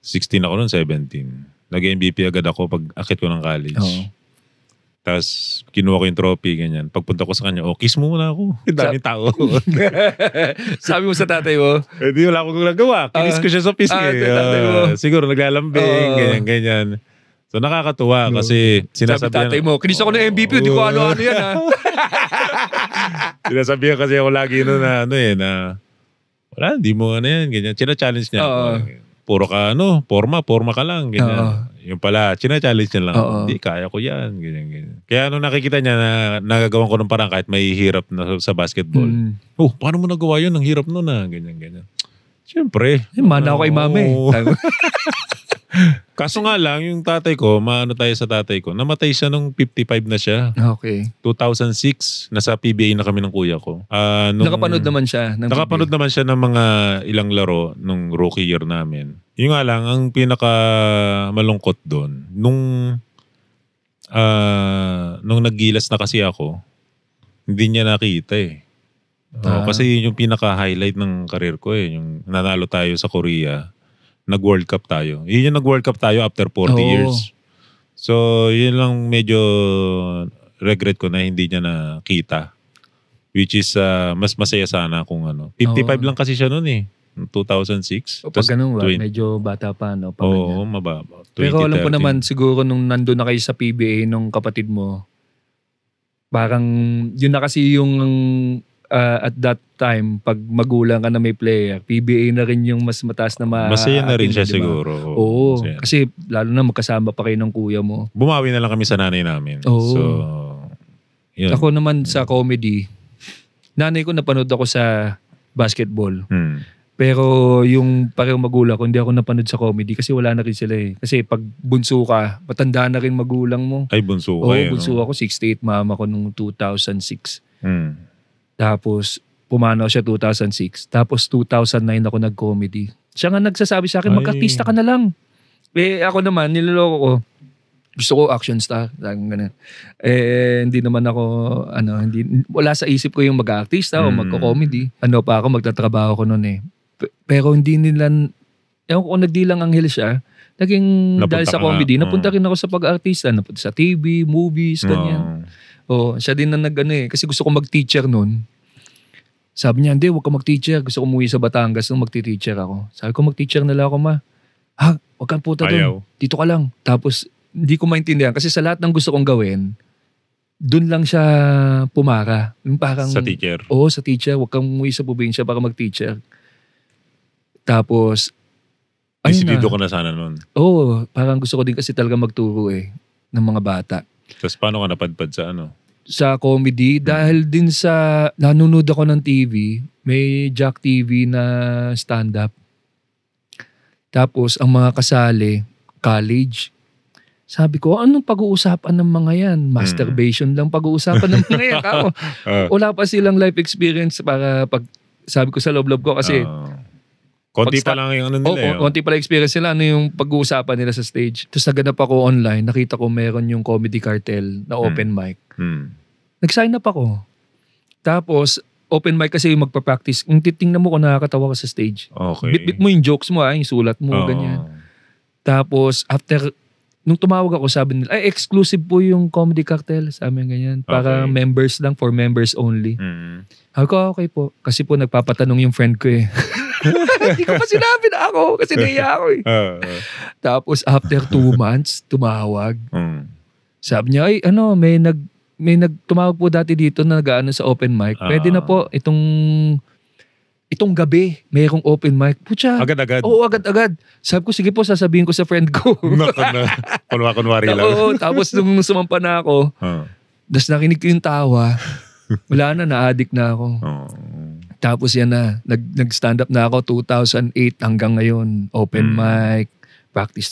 S3: 16 ako nun, 17. Nag-MVP agad ako pag akit ko ng college. Tapos kinuha ko yung trophy, ganyan. Pagpunta ko sa kanya, kiss mo muna ako. Daming tao.
S2: Sabi mo sa tatay mo?
S3: Hindi, wala akong nagawa. Kinis ko siya sa pisngi. Siguro naglalambing, ganyan. So nakakatuwa kasi sinasabihan.
S2: Sabi tatay mo, kinis ako ng MVP, hindi ko ano-ano yan ha.
S3: Sinasabihan kasi ako lagi na wala, hindi mo yan, ganyan. China-challenge niya. Puro ka forma ka lang, ganyan. Yung pala, china-challenge niya lang. Hindi, kaya ko yan, ganyan. Kaya nung nakikita niya na nagagawan ko ng parang kahit may hirap na sa basketball. Paano mo nagawa yun? Ang hirap nun ganyan. Siyempre.
S2: Mana ako kay mami.
S3: Kaso nga lang, yung tatay ko, tayo sa tatay ko, namatay siya nung 55 na siya.
S2: Okay.
S3: 2006, nasa PBA na kami ng kuya ko.
S2: Nakapanood naman siya ng
S3: nakapanood PBA. Naman siya ng mga ilang laro nung rookie year namin. Yung nga lang, ang pinaka malungkot doon, nung naggilas na kasi ako, hindi niya nakita eh. Kasi yun yung pinaka-highlight ng karir ko eh. Yung nanalo tayo sa Korea. Nag-World Cup tayo. Yun yung nag-World Cup tayo after 40 years. So, yun lang medyo regret ko na hindi niya nakita. Which is, mas masaya sana kung 55 lang kasi siya noon eh. 2006.
S2: Pag ganun, medyo bata pa, no?
S3: Mababa. 2013.
S2: Pero alam ko naman, siguro nung nandun na kayo sa PBA nung kapatid mo, parang yun na kasi yung at that time, pag magulang ka na may player, PBA na rin yung mas mataas na
S3: masaya na rin siya siguro.
S2: Oo. Kasi lalo na magkasama pa kayo ng kuya mo.
S3: Bumawi na lang kami sa nanay namin.
S2: Oo.
S3: So, yun.
S2: Ako naman sa comedy, nanay ko napanood ako sa basketball. Pero yung pareho magulang ko, hindi ako napanood sa comedy kasi wala na rin sila eh. Kasi pag bunso ka, matanda na rin magulang mo.
S3: Ay, bunso ka
S2: bunso ako. 68 mama ko nung 2006.
S3: Hmm.
S2: Tapos, pumanaw siya 2006. Tapos, 2009 ako nag-comedy. Siya nga nagsasabi sa akin, mag-artista ka na lang. Eh, ako naman, niloloko ko. Gusto ko action star. Ganun. Hindi naman ako, wala sa isip ko yung mag-artista o magko-comedy. Ako, magtatrabaho ko noon eh. Pero hindi nila, ewan ko kung nagdilang anghel siya, naging dahil sa comedy, napunta rin ako sa pag-artista, napunta sa TV, movies, ganyan. Siya din na kasi gusto ko mag-teacher noon. Sabi niya, hindi, huwag ka mag-teacher. Gusto ko umuwi sa Batangas nung magti-teacher ako. Sabi ko, mag-teacher na lang ako, ma. Ha? Huwag kang puta doon. Dito ka lang. Tapos, hindi ko maintindihan. Kasi sa lahat ng gusto kong gawin, doon lang siya pumara. Yung parang,
S3: sa teacher?
S2: Oo, sa teacher. Huwag kang umuwi sa probinsya para mag-teacher. Tapos,
S3: disidido ko na sana nun.
S2: Oo, parang gusto ko din kasi talaga magturo ng mga bata.
S3: Tapos paano ka napadpad sa
S2: Sa comedy, dahil din sa nanonood ako ng TV, may Jack TV na stand-up. Tapos, ang mga kasali, college. Sabi ko, anong pag-uusapan ng mga yan? Masturbation lang pag-uusapan ng mga yan. Wala pa silang life experience para sabi ko sa loob-loob ko kasi
S3: konti pa lang yung nila.
S2: Konti pa lang experience nila. Ano yung pag-uusapan nila sa stage. Tapos naganap ako online. Nakita ko meron yung Comedy Cartel na open mic. Nag-sign up ako. Tapos, open mic kasi yung magpa-practice. Yung titingnan mo kung nakakatawa ka sa stage.
S3: Okay.
S2: Bit-bit mo yung jokes mo, yung sulat mo, ganyan. Tapos, after, nung tumawag ako, sabi nila, exclusive po yung Comedy Cartel. Sabi ganyan. Para members lang, for members only. Ako, okay po. Kasi po, nagpapatanong yung friend ko eh. Hindi ko pa sinabi na ako kasi naiya ako eh. Tapos after 2 months, tumawag. Sabi niya, may tumawag po dati dito na nag-aano sa open mic. Pwede na po itong gabi, mayroong open mic. Pucha.
S3: Agad-agad?
S2: Oo, agad-agad. Sabi ko, sige po, sasabihin ko sa friend ko.
S3: Kunwari lang.
S2: Oo, tapos nung sumampa na ako, tapos nakinig ko yung tawa, wala na, na-addict na ako. Tapos yan na, nag-stand up na ako 2008 hanggang ngayon. Open mic, practice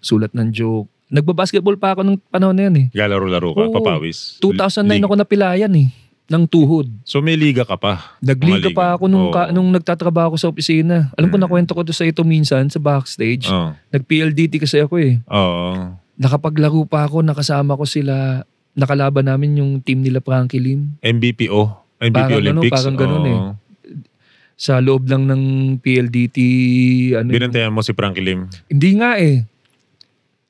S2: sulat ng joke. Nagbabasketball pa ako nung panahon na yan eh.
S3: Galaro-laro ka, papawis.
S2: 2009 ako napilayan eh, ng tuhod.
S3: So may liga ka pa?
S2: Nagliga pa ako nung nagtatrabaho ko sa opisina. Alam ko, nakwento ko to sa ito minsan sa backstage. Nag-PLDT kasi ako eh. Nakapaglaro pa ako, nakasama ko sila, nakalaban namin yung team nila Frankie Lim.
S3: MVPO
S2: parang
S3: Olympics?
S2: Parang ganun eh. Sa loob lang ng PLDT.
S3: Binantayan mo si Frankie Lim?
S2: Hindi nga eh.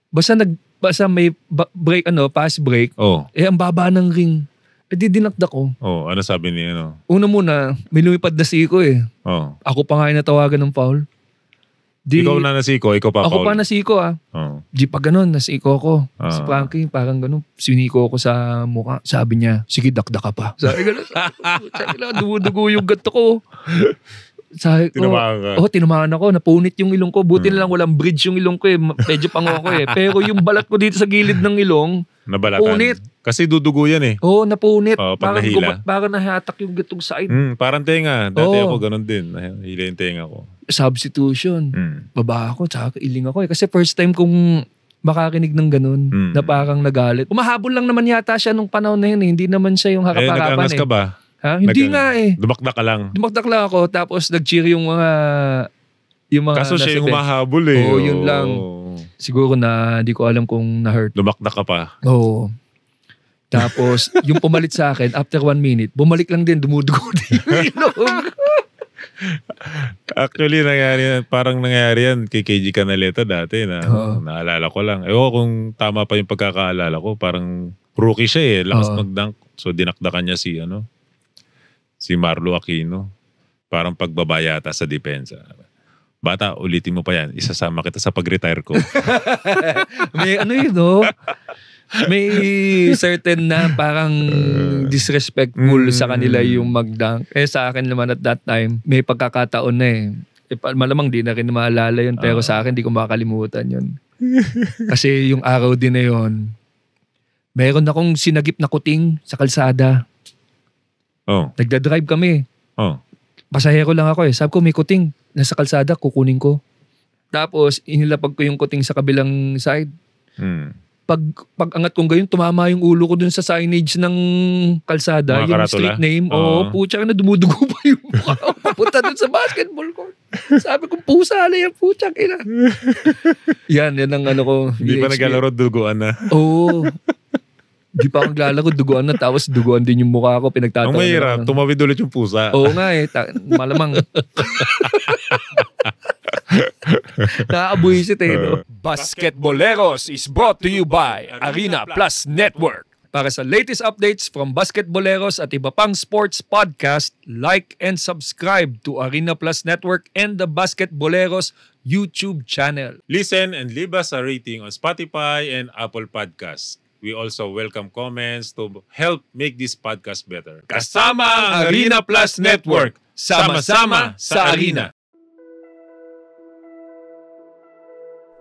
S2: Basta may break, pass break. Ang baba ng ring. Dinakda ko.
S3: Ano sabi niya?
S2: Una muna, may lumipad na siko eh. Ako pa nga yung natawagan ng foul.
S3: Ikaw na nasiko, ikaw pa
S2: ako
S3: foul?
S2: Ako pa nasiko Di pa ganun, nasiko ko. Si Frankie, parang ganun, siniko ko sa mukha. Sabi niya, sige, dakda ka pa. Sabi ganun, dumudugo yung gato ko. Sabi ko, tinamaan ako, napunit yung ilong ko. Buti na lang walang bridge yung ilong ko eh. Medyo pango ko eh. Pero yung balat ko dito sa gilid ng ilong,
S3: nabalatan.
S2: Punit.
S3: Kasi dudugo yan eh.
S2: Napunit.
S3: Parang
S2: nahatak yung gatong side.
S3: Parang tenga. Dati ako ganun din. Nahila yung tenga ko.
S2: Substitution. Baba ako, tsaka iling ako eh. Kasi first time kong makarinig ng ganun, na parang nagalit. Umahabol lang naman yata siya nung panahon na yun eh. Hindi naman siya yung harap-harapan
S3: nag-angas ka ba?
S2: Hindi nga eh.
S3: Dumakdak ka lang?
S2: Dumakdak lang ako, tapos nag-cheer yung mga
S3: kaso siya yung umahabol eh.
S2: Yun lang. Siguro na hindi ko alam kung na-hurt.
S3: Dumakdak ka pa?
S2: Oo. Tapos, yung pumalit sa akin, after 1 minute, bumalik lang din, dumudugo din yung ilong.
S3: Actually, parang nangyari yan kay KG Canaleta dati na naalala ko lang. Kung tama pa yung pagkakaalala ko, parang rookie siya eh. Lakas mag-dunk. So, dinakdakan niya si Marlo Aquino. Parang pagbabayata sa depensa. Bata, ulitin mo pa yan. Isasama kita sa pag-retire ko.
S2: May may certain na parang disrespectful sa kanila yung mag-dunk. Sa akin naman at that time, may pagkakataon na eh. Malamang di na rin maalala yun. Pero sa akin, di ko makakalimutan yun. Kasi yung araw din na yun, meron akong sinagip na kuting sa kalsada. Nagda-drive kami. pasahero lang ako eh. Sabi ko, may kuting. Nasa kalsada, kukunin ko. Tapos, inilapag ko yung kuting sa kabilang side. Pag angat kong gayon, tumama yung ulo ko dun sa signage ng kalsada. Mga yung karatula? Street name. Oo, putya na dumudugo pa yung mukha. Papunta dun sa basketball court. Sabi ko, pusa na yan, putya. Yan ang ano ko.
S3: Hindi pa naglalaro, duguan na.
S2: Oo. Di pa akong lalaro, duguan na. Tapos duguan din yung mukha ko. Pinagtatawa.
S3: Ang mahirap, tumawid ulit yung pusa.
S2: Oo nga eh. Malamang. Nakakabuisit eh. No?
S4: Basketboleros is brought to you by Arena Plus Network.
S2: Para sa latest updates from Basketboleros at iba pang sports podcast, like and subscribe to Arena Plus Network and the Basketboleros YouTube channel.
S3: Listen and leave us a rating on Spotify and Apple Podcasts. We also welcome comments to help make this podcast better.
S4: Kasama ang Arena Plus Network. Sama-sama sa Arena.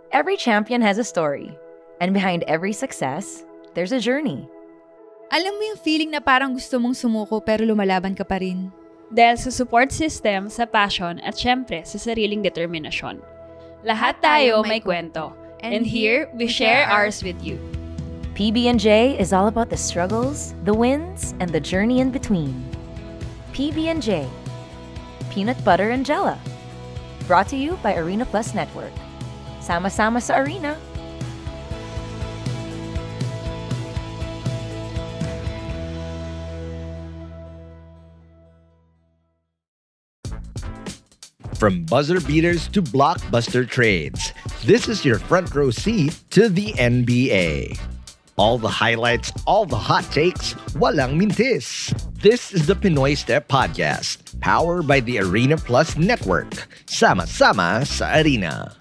S5: Every champion has a story. And behind every success, there's a journey.
S6: Alam mo yung feeling na parang gusto mong sumuko pero lumalaban ka pa rin?
S7: Dahil sa support system, sa passion, at syempre sa sariling determinasyon. Lahat tayo may kwento. And here, we share ours with you.
S5: PB&J is all about the struggles, the wins, and the journey in between. PB&J. Peanut Butter and Jella. Brought to you by Arena Plus Network. Sama-sama sa Arena.
S1: From buzzer beaters to blockbuster trades, this is your front row seat to the NBA. All the highlights, all the hot takes, walang mintis. This is the Pinoy Step Podcast, powered by the Arena Plus Network. Sama-sama sa Arena.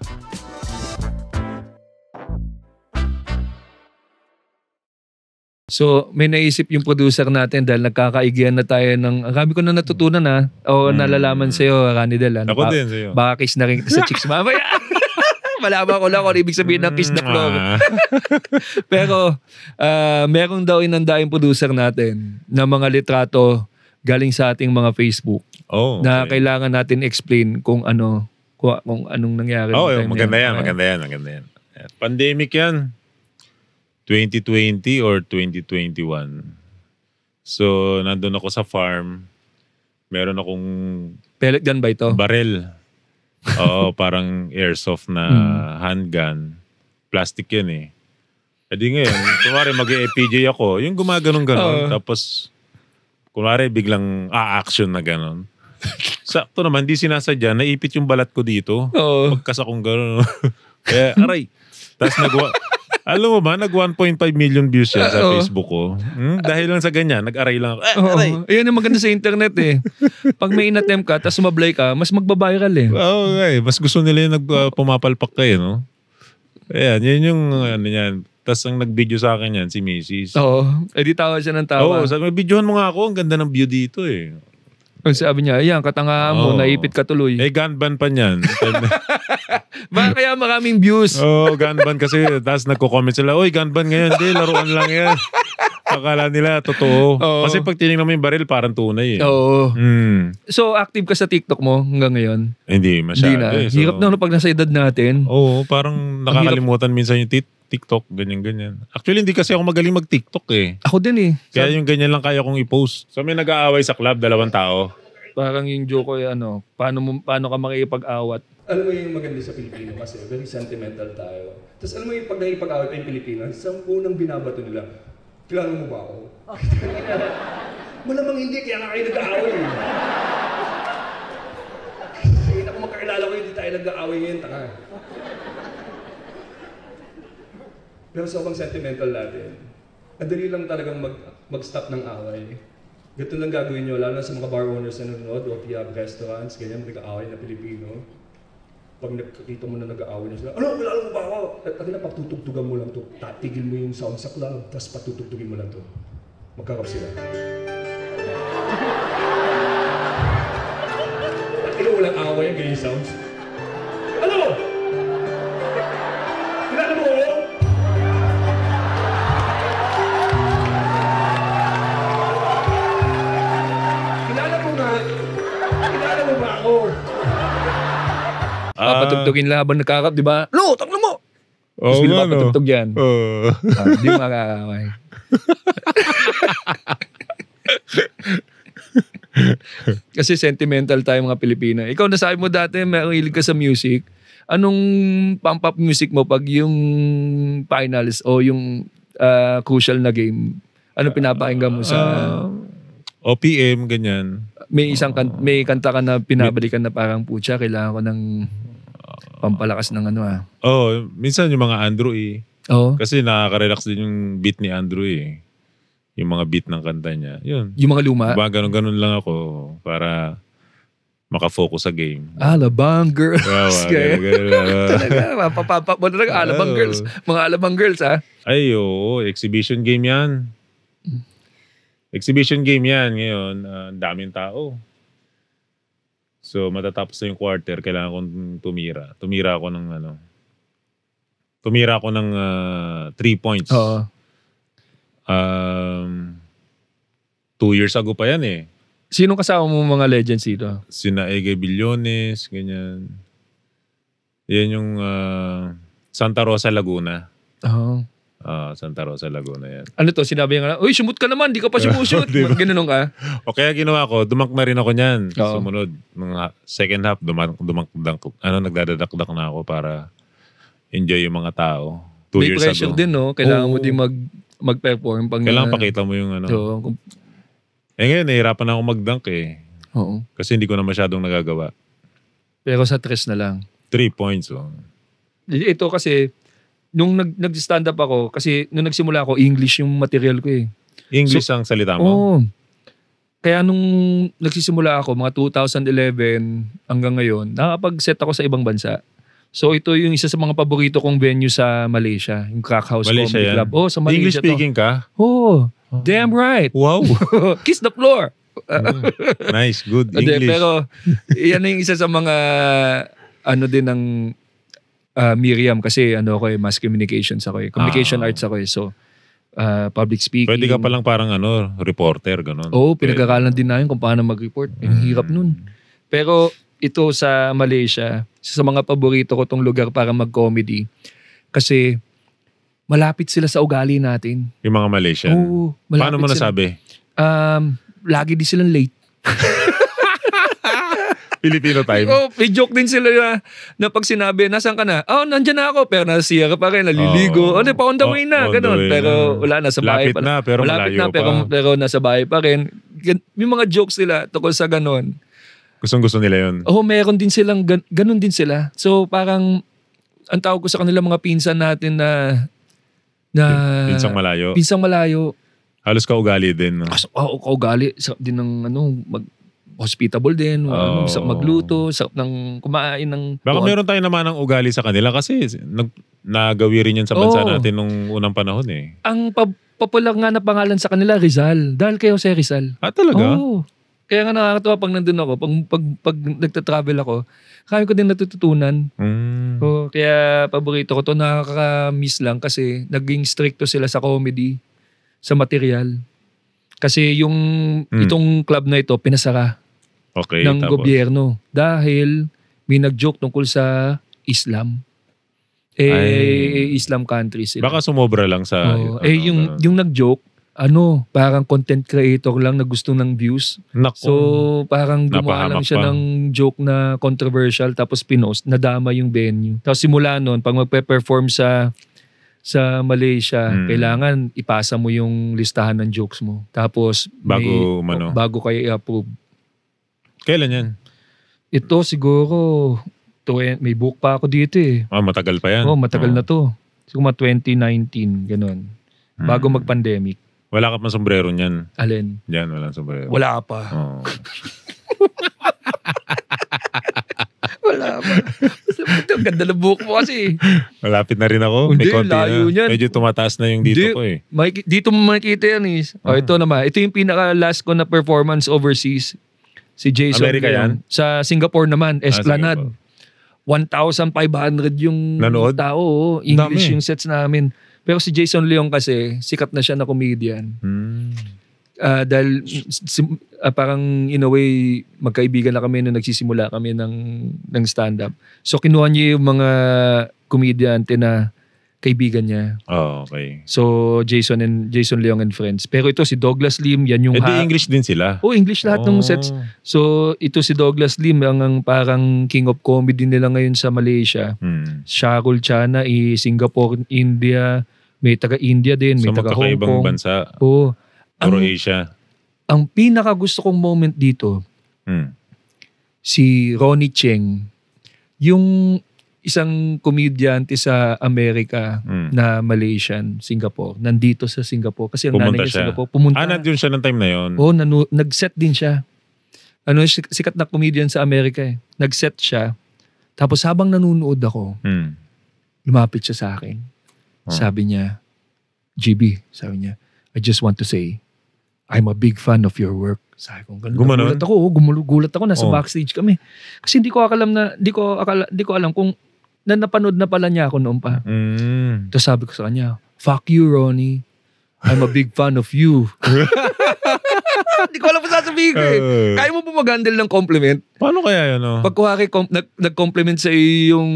S2: So, may naisip yung producer natin dahil nagkakaigihan na tayo ng... Ang ko na natutunan na o nalalaman sa'yo, Ranidel.
S3: Ako din sa'yo.
S2: Baka kiss na rin sa chicks mamaya. Malaman ko lang kung ibig sabihin ng kiss the floor. Pero, meron daw inandaing producer natin na mga litrato galing sa ating mga Facebook na kailangan natin explain kung anong nangyari.
S3: Maganda yan. Pandemic yan. 2020 or 2021. So, nandun ako sa farm. Meron akong...
S2: Pellet gun ba ito?
S3: Barrel. Oo, parang airsoft na handgun. Plastic yan eh. E di ngayon, kunwari mag-EPJ ako, yung gumaganon-ganon. Tapos, kunwari biglang a-action na ganon. Sakto naman, di sinasadya, naipit yung balat ko dito. Pagkas akong ganon. Kaya, aray. Tapos alam mo ba, nag 1.5 million views yan sa Facebook ko. Dahil lang sa ganyan, nag-aray lang ako. Aray.
S2: Ayan ang maganda sa internet eh. Pag may in-attempt ka, tapos sumablay ka, mas magbabiral eh.
S3: Okay. Mas gusto nila yung pumapalpak kayo, no? Ayan, yun yung ano yan. Tapos ang nag-video sa akin yan, si Macy's.
S2: Di tawa siya ng tawa.
S3: Sabi, videohan mo nga ako, ang ganda ng view dito eh.
S2: Sabi niya, ayan, katangahan mo, naipit ka tuloy.
S3: Gun ban pa niyan.
S2: Kaya maraming views.
S3: Gun ban kasi. Tapos nagko-comment sila, oy, gun ban ngayon. Hindi, laruan lang yan. Akala nila, totoo. Kasi pag tinignan mo yung baril, parang tunay eh.
S2: So, active ka sa TikTok mo hanggang ngayon?
S3: Hindi, masyado.
S2: Hindi na. Hirap na pag nasa edad natin.
S3: Parang nakakalimutan minsan yung TikTok, ganyan-ganyan. Actually, hindi kasi ako magaling mag-TikTok eh.
S2: Ako din eh.
S3: Kaya yung ganyan lang kaya kong i-post. So may nag-aaway sa club, 2 tao.
S2: Parang yung joke ko paano ka makikipag-awat?
S8: Alam mo yung maganda sa Pilipino kasi very sentimental tayo. Tapos alam mo yung pag nakipag-awat tayong Pilipino, sa unang binabato nila, kilala mo ba ako? Malamang hindi, kaya nga kayo nag-aaway eh. Kaya na kung magkakilala ko, hindi tayo nag-aaway ngayon, tanga. Pero sobrang sentimental natin. Madali lang talagang mag-stop ng away. Ganito lang gagawin nyo, lalo na sa mga bar owners na nanonood o kaya restaurants, ganyan, nag-aaway na Pilipino. Pag nakikita mo na nag-aaway na sila, ano, kilala mo ba ako? At patutugtugan mo lang to. Tatigil mo yung sound sa club, tapos patutugtugin mo lang to. Magkarap sila. At walang away ang ganyan sounds. Ano? Kilala mo ako? Kilala mo
S2: tutugin lang habang nagkakap, di ba? No, tanglo mo!
S3: Oo
S2: Tapos
S3: nga, no?
S2: patutug yan. Hindi makakaway. Kasi sentimental tayo mga Pilipino. Ikaw nasabi mo dati, mahilig ka sa music. Anong pump-up music mo pag yung finals o yung crucial na game? Anong pinapakinggan mo sa...
S3: OPM, ganyan.
S2: May kanta ka na pinabalikan na parang putya, kailangan ko ng pampalakas ng
S3: Minsan yung mga Andrew eh. Kasi nakaka-relax din yung beat ni Andrew eh. Yung mga beat ng kanta niya. Yun.
S2: Yung mga luma?
S3: Diba, ganun lang ako para makafocus sa game.
S2: Alabang Girls.
S3: Talaga,
S2: mapapapap mo talaga. Alabang Girls. Mga Alabang Girls, ha?
S3: Ay, oo. Exhibition game yan. Exhibition game yan ngayon. Daming tao. So, matatapos na yung quarter. Kailangan kong tumira. Tumira ako ng 3 points.
S2: Oo.
S3: 2 years ago pa yan eh.
S2: Sino kasama mo mga legends dito?
S3: Sina Ege Billones, ganyan. Yan yung Santa Rosa, Laguna. Santa Rosa, Laguna yan.
S2: Ano to? Sinabi nga, uy, sumut ka naman, di ka pa sumushoot.
S3: Diba?
S2: Ganun ka?
S3: O kaya ginawa ko, dumak na rin ako niyan. Sumunod, mga second half, nagdadadakdak na ako para enjoy yung mga tao. 2
S2: May
S3: years
S2: pressure
S3: ago.
S2: din, no? Kailangan mo din mag-perform.
S3: Kailangan pakita mo yung ngayon, nahihirapan ako mag-dunk eh.
S2: Oo.
S3: Kasi hindi ko na masyadong nagagawa.
S2: Pero sa 3 na lang.
S3: 3 points.
S2: Ito kasi, nung nag-stand up ako, kasi nung nagsimula ako, English yung material ko eh.
S3: English ang salita mo?
S2: Oo. Kaya nung nagsisimula ako, mga 2011 hanggang ngayon, nakapag-set ako sa ibang bansa. So ito yung isa sa mga paborito kong venue sa Malaysia, yung Crack House
S3: Malaysia
S2: Comedy
S3: yan?
S2: Club. Sa Malaysia
S3: English speaking ka?
S2: Damn right.
S3: Wow.
S2: Kiss the floor.
S3: Nice, good English.
S2: Pero yan yung isa sa mga din ng Miriam kasi ako mass communications ako communication arts ako so public speaking.
S3: Pwede ka palang parang reporter ganon.
S2: Pinag-aralan din namin kung paano mag-report. Ang hirap nun. Pero ito sa Malaysia, sa mga paborito ko tong lugar para mag-comedy kasi malapit sila sa ugali natin.
S3: Yung mga Malaysian?
S2: Oo.
S3: Paano mo nasabi?
S2: Lagi di silang late.
S3: Filipino time.
S2: May joke din sila na pag sinabi, nasan ka na? Nandyan na ako. Pero nasa siya ka pa rin, naliligo. Pa on the way na. Ganun. Pero wala, nasa bahay pa.
S3: Lapit na, pero malayo pa.
S2: Pero nasa bahay pa rin. May mga jokes nila tungkol sa ganun.
S3: Gustong-gusto nila yun?
S2: Meron din silang, ganun din sila. So parang, ang tawag ko sa kanila mga pinsan natin na
S3: Pinsang malayo?
S2: Pinsang malayo.
S3: Halos kaugali din.
S2: Kaugali. Sarap din ng hospitable din. Sarap magluto. Sarap ng kumain ng...
S3: Baka meron tayo naman ng ugali sa kanila kasi nagawi rin yan sa bansa natin nung unang panahon eh.
S2: Ang popular nga na pangalan sa kanila, Rizal. Dahil kay Jose Rizal.
S3: Talaga?
S2: Kaya nga nakakatawa pag nandun ako, pag nagtatravel ako, kami ko din natututunan. Kaya paborito ko to, nakaka-miss lang kasi naging stricto sila sa comedy, sa material. Kasi yung itong club na ito, pinasara ng gobyerno. Dahil may nag-joke tungkol sa Islam. Islam country sila.
S3: Baka sumobra lang sa...
S2: yung nag-joke, parang content creator lang na gusto ng views. So, parang gumawa lang siya ng joke na controversial tapos pinost, nadama yung venue. Tapos simula nun, pag magpe-perform sa Malaysia, kailangan ipasa mo yung listahan ng jokes mo. Tapos, bago kayo i-approve.
S3: Kailan yan?
S2: Ito siguro, may book pa ako dito eh.
S3: Matagal pa yan?
S2: Matagal na to. Siguro 2019, ganun. Bago mag-pandemic.
S3: Wala ka pang sombrero niyan?
S2: Alin?
S3: Diyan, walang sombrero.
S2: Wala pa. Wala pa. Ang ganda na buhok mo kasi.
S3: Malapit na rin ako.
S2: Hindi,
S3: may konti
S2: layo
S3: na.
S2: Niyan.
S3: Medyo tumataas na yung dito ko eh.
S2: Dito mo makikita yan eh. Ito naman. Ito yung pinaka-last ko na performance overseas. Si Jason.
S3: Amerika yan?
S2: Sa Singapore naman. Esplanade. 1,500 yung tao. English yung sets namin. Pero si Jason Leong kasi, sikat na siya na comedian. Dahil parang in a way, magkaibigan na kami nung nagsisimula kami ng stand-up. So kinuha niya yung mga komedyante na kaibigan niya.
S3: Oh, okay.
S2: So Jason Leong and Friends. Pero ito si Douglas Lim, yan yung...
S3: English din sila?
S2: English lahat ng sets. So ito si Douglas Lim, ang parang king of comedy nila ngayon sa Malaysia. Sharul Chana, Singapore, India, may taga-India din, may taga-Hong Kong. So
S3: magkakaibang bansa. Puro Asia.
S2: Ang pinaka gusto kong moment dito, si Ronnie Cheng, yung isang komedyante sa Amerika na Malaysian, Singapore. Nandito sa Singapore. Kasi ang nanay niya Singapore. Pumunta.
S3: Nandun siya ng time na yun?
S2: Nag-set din siya. Sikat na comedian sa Amerika eh. Nag-set siya. Tapos habang nanunood ako, lumapit siya sa akin. Sabi niya, GB, sabi niya, I just want to say, I'm a big fan of your work. Sabi ko, gumulat ako, nasa backstage kami. Kasi hindi ko alam kung napanood na pala niya ako noon pa. Tapos sabi ko sa kanya, fuck you, Ronnie. I'm a big fan of you. Hindi ko alam pa sasabihin ko eh. Kaya mo ba mag-handle ng compliment?
S3: Paano kaya yun?
S2: Pagkuhari, nag-compliment sa iyo yung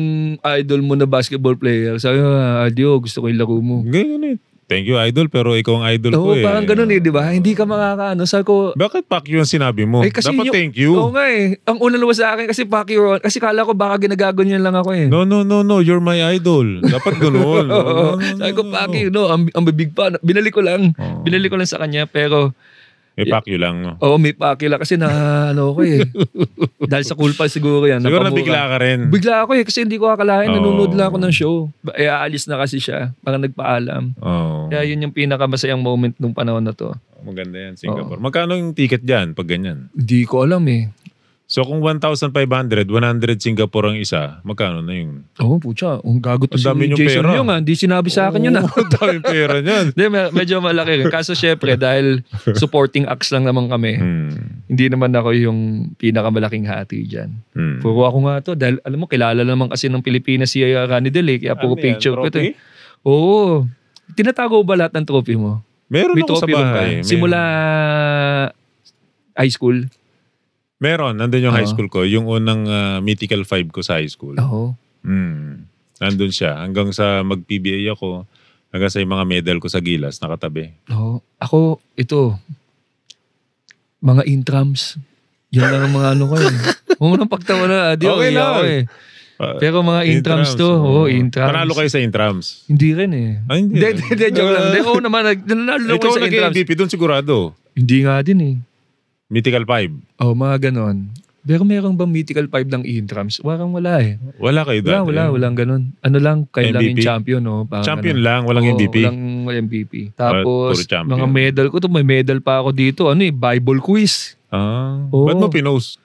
S2: idol mo na basketball player. Sabi ko, Adio, gusto ko yung laro mo.
S3: Ganyan eh. Thank you, idol, pero ikaw ang idol ko eh.
S2: Parang ganun eh, di ba? Hindi ka makakaano. Sabi ko,
S3: bakit fuck you ang sinabi mo?
S2: Dapat
S3: thank you.
S2: Oo nga eh. Ang una naman sa akin kasi fuck you. Kasi kala ko baka ginagaganyan lang ako eh.
S3: No. You're my idol. Dapat ganun.
S2: Sabi ko, fuck you. I'm a big fan. Binalik ko lang sa kanya. Pero
S3: may fuck you lang.
S2: May fuck you lang. Kasi ko eh. Dahil sa cool pa siguro yan.
S3: Siguro nabigla ka rin.
S2: Bigla ako eh. Kasi hindi ko akalain. Nanonood lang ako ng show. Aalis na kasi siya. Parang nagpaalam. Kaya yun yung pinakamasayang moment nung panahon na to.
S3: Maganda yan, Singapore. Magkano yung ticket dyan pag ganyan?
S2: Hindi ko alam eh.
S3: So kung 1,500, 100 Singapore ang isa, magkano na yun?
S2: Pucha. Ang gagot to si Jason Leong. Hindi sinabi sa akin yun.
S3: Ang daming pera niyan.
S2: Medyo malaki rin. Kaso syempre, dahil supporting acts lang naman kami, hindi naman ako yung pinakamalaking hati dyan. Puro ako nga to. Dahil alam mo, kilala naman kasi ng Pilipinas si Rani Del. Kaya puro picture ko ito. Oo. Tinatago ba lahat ng trophy mo?
S3: Meron ako sa bahay.
S2: Simula high school?
S3: Meron. Nandun yung high school ko. Yung unang Mythical 5 ko sa high school. Nandun siya. Hanggang sa mag-PBA ako. Hanggang sa yung mga medal ko sa Gilas. Nakatabi.
S2: Ako, ito. Mga intrams. Yan lang ang mga ko eh. Huwag mo nang pagtawa na. Okay lang. Ako eh. Pero mga intrams to. Intrams.
S3: Panalo kayo sa intrams?
S2: Hindi rin eh.
S3: Hindi.
S2: Joke lang. Naman. Nanalo ko sa intrams.
S3: Ikaw nag-MVP doon sigurado.
S2: Hindi nga din eh.
S3: Mythical 5.
S2: Mga ganon. Pero meron bang Mythical 5 ng intrams? Wala eh.
S3: Wala kayo dati?
S2: Walang ganon. Ano lang, kayo lang yung champion.
S3: Champion lang, walang MVP?
S2: Walang MVP. Tapos, mga medal ko to, may medal pa ako dito. Bible quiz.
S3: Ba't mo pinost?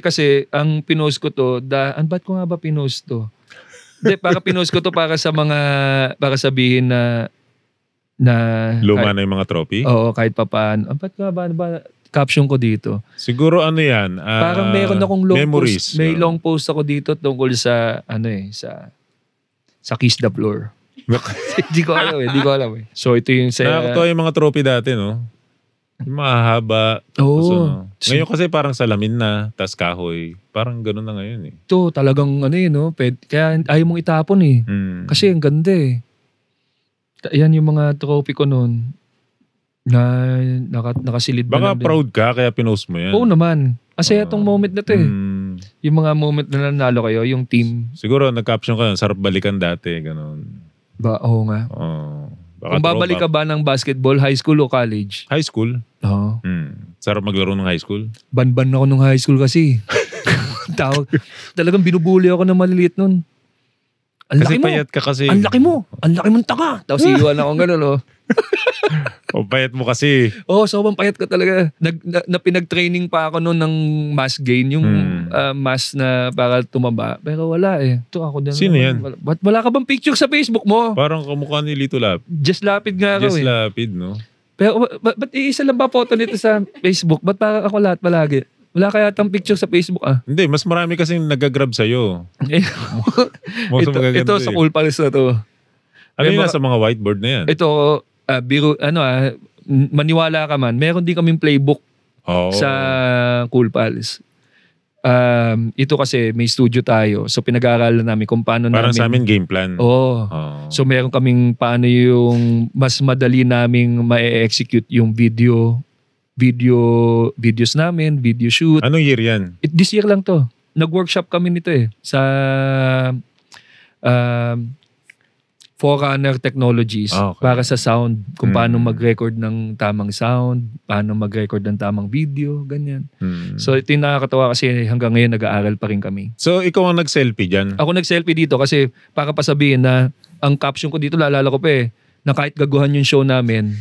S2: Kasi, ang pinost ko to, ba't ko nga ba pinost to? Hindi, para pinost ko to para sa mga, para sabihin na
S3: luma na yung mga trophy?
S2: Oo, kahit pa paano. Ba't nga ba caption ko dito?
S3: Siguro yan?
S2: Parang meron akong long
S3: memories.
S2: Post. May long post ako dito tungkol sa, sa Kiss the Floor. Hindi ko alam eh. So ito yung sa...
S3: Nakakatawa yung mga trophy dati, no? Yung mahaba. Ngayon kasi parang salamin na, tas kahoy. Parang gano'n na ngayon eh.
S2: Ito talagang kaya ayaw mong itapon eh. Kasi ang ganda eh. Yan yung mga trophy ko noon na nakasilid
S3: na. Baka proud ka kaya pinost mo yan.
S2: Oo naman. Kasi itong moment na to eh. Yung mga moment na nanalo kayo, yung team.
S3: Siguro nag-caption ka, sarap balikan dati, gano'n.
S2: Oo nga. Kung babalik ka ba ng basketball, high school o college?
S3: High school.
S2: Oo.
S3: Sarap maglaro ng high school?
S2: Ban-ban ako nung high school kasi. Talagang binubuli ako ng maliliit nun.
S3: Kasi payat ka kasi.
S2: Ang laki mo. Ang laki mong taka. Tapos iwan ako gano'n,
S3: O payat mo kasi.
S2: Sobrang payat ko talaga. Pinag-training pa ako noon ng mass gain. Yung mass na para tumaba. Pero wala eh. Ito ako din.
S3: Sino yan?
S2: Wala ka bang picture sa Facebook mo?
S3: Parang kamukha ni Lito Lapid.
S2: Just Lapid nga ako eh.
S3: Just Lapid, no?
S2: Pero ba't iisa lang ba photo nito sa Facebook? Ba't parang ako lahat palagi? Wala kaya tang picture sa Facebook
S3: Hindi, mas marami kasing nag-grab sa'yo.
S2: Ito sa cool palis na to.
S3: Ano yung nasa mga whiteboard na yan?
S2: Ito, maniwala ka man, meron din kaming playbook sa Cool Pals. Ito kasi may studio tayo. So pinag-aaralan namin kung paano
S3: parang sa amin game plan.
S2: So meron kaming paano yung mas madali naming ma-execute yung videos namin, video shoot.
S3: Anong year yan?
S2: This year lang to. Nag-workshop kami nito sa Forerunner Technologies para sa sound. Kung paano mag-record ng tamang sound, paano mag-record ng tamang video, ganyan. So ito yung nakakatawa kasi hanggang ngayon nag-aaral pa rin kami.
S3: So ikaw ang nag-selfie dyan?
S2: Ako nag-selfie dito kasi para pasabihin na ang caption ko dito, lalala ko pa na kahit gaguhan yung show namin,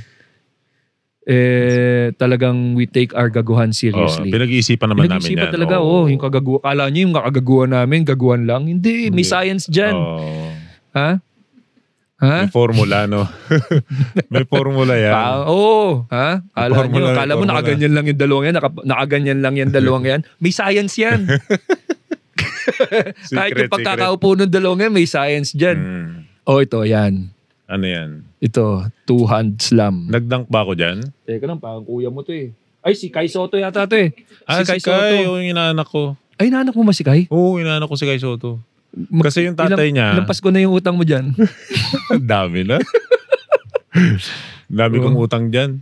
S2: talagang we take our gaguhan seriously.
S3: Pinag-iisipan naman namin yan.
S2: Pinag-iisipan talaga, yung kagaguhan. Kala nyo yung kakagaguhan namin, gaguhan lang. Hindi, may science dyan. Ha?
S3: May formula, no? May formula yan.
S2: Kala mo nakaganyan lang yung dalawang yan, nakaganyan lang yung dalawang yan. May science yan. Kahit yung pagkakaupo ng dalawang yan, may science dyan. Ito, yan.
S3: Ano yan?
S2: Ito, 2-hand slam.
S3: Nagdunk ba ako dyan?
S2: Teka lang, parang kuya mo to Ay, si Kai Soto yata to
S3: si Kai Soto. Yung inaanak ko.
S2: Ay, inaanak mo ba si Kai?
S3: Oo, inaanak ko si Kai Soto. Kasi yung tatay niya...
S2: Ilang Pasko na yung utang mo dyan?
S3: Dami na. Dami kong utang dyan.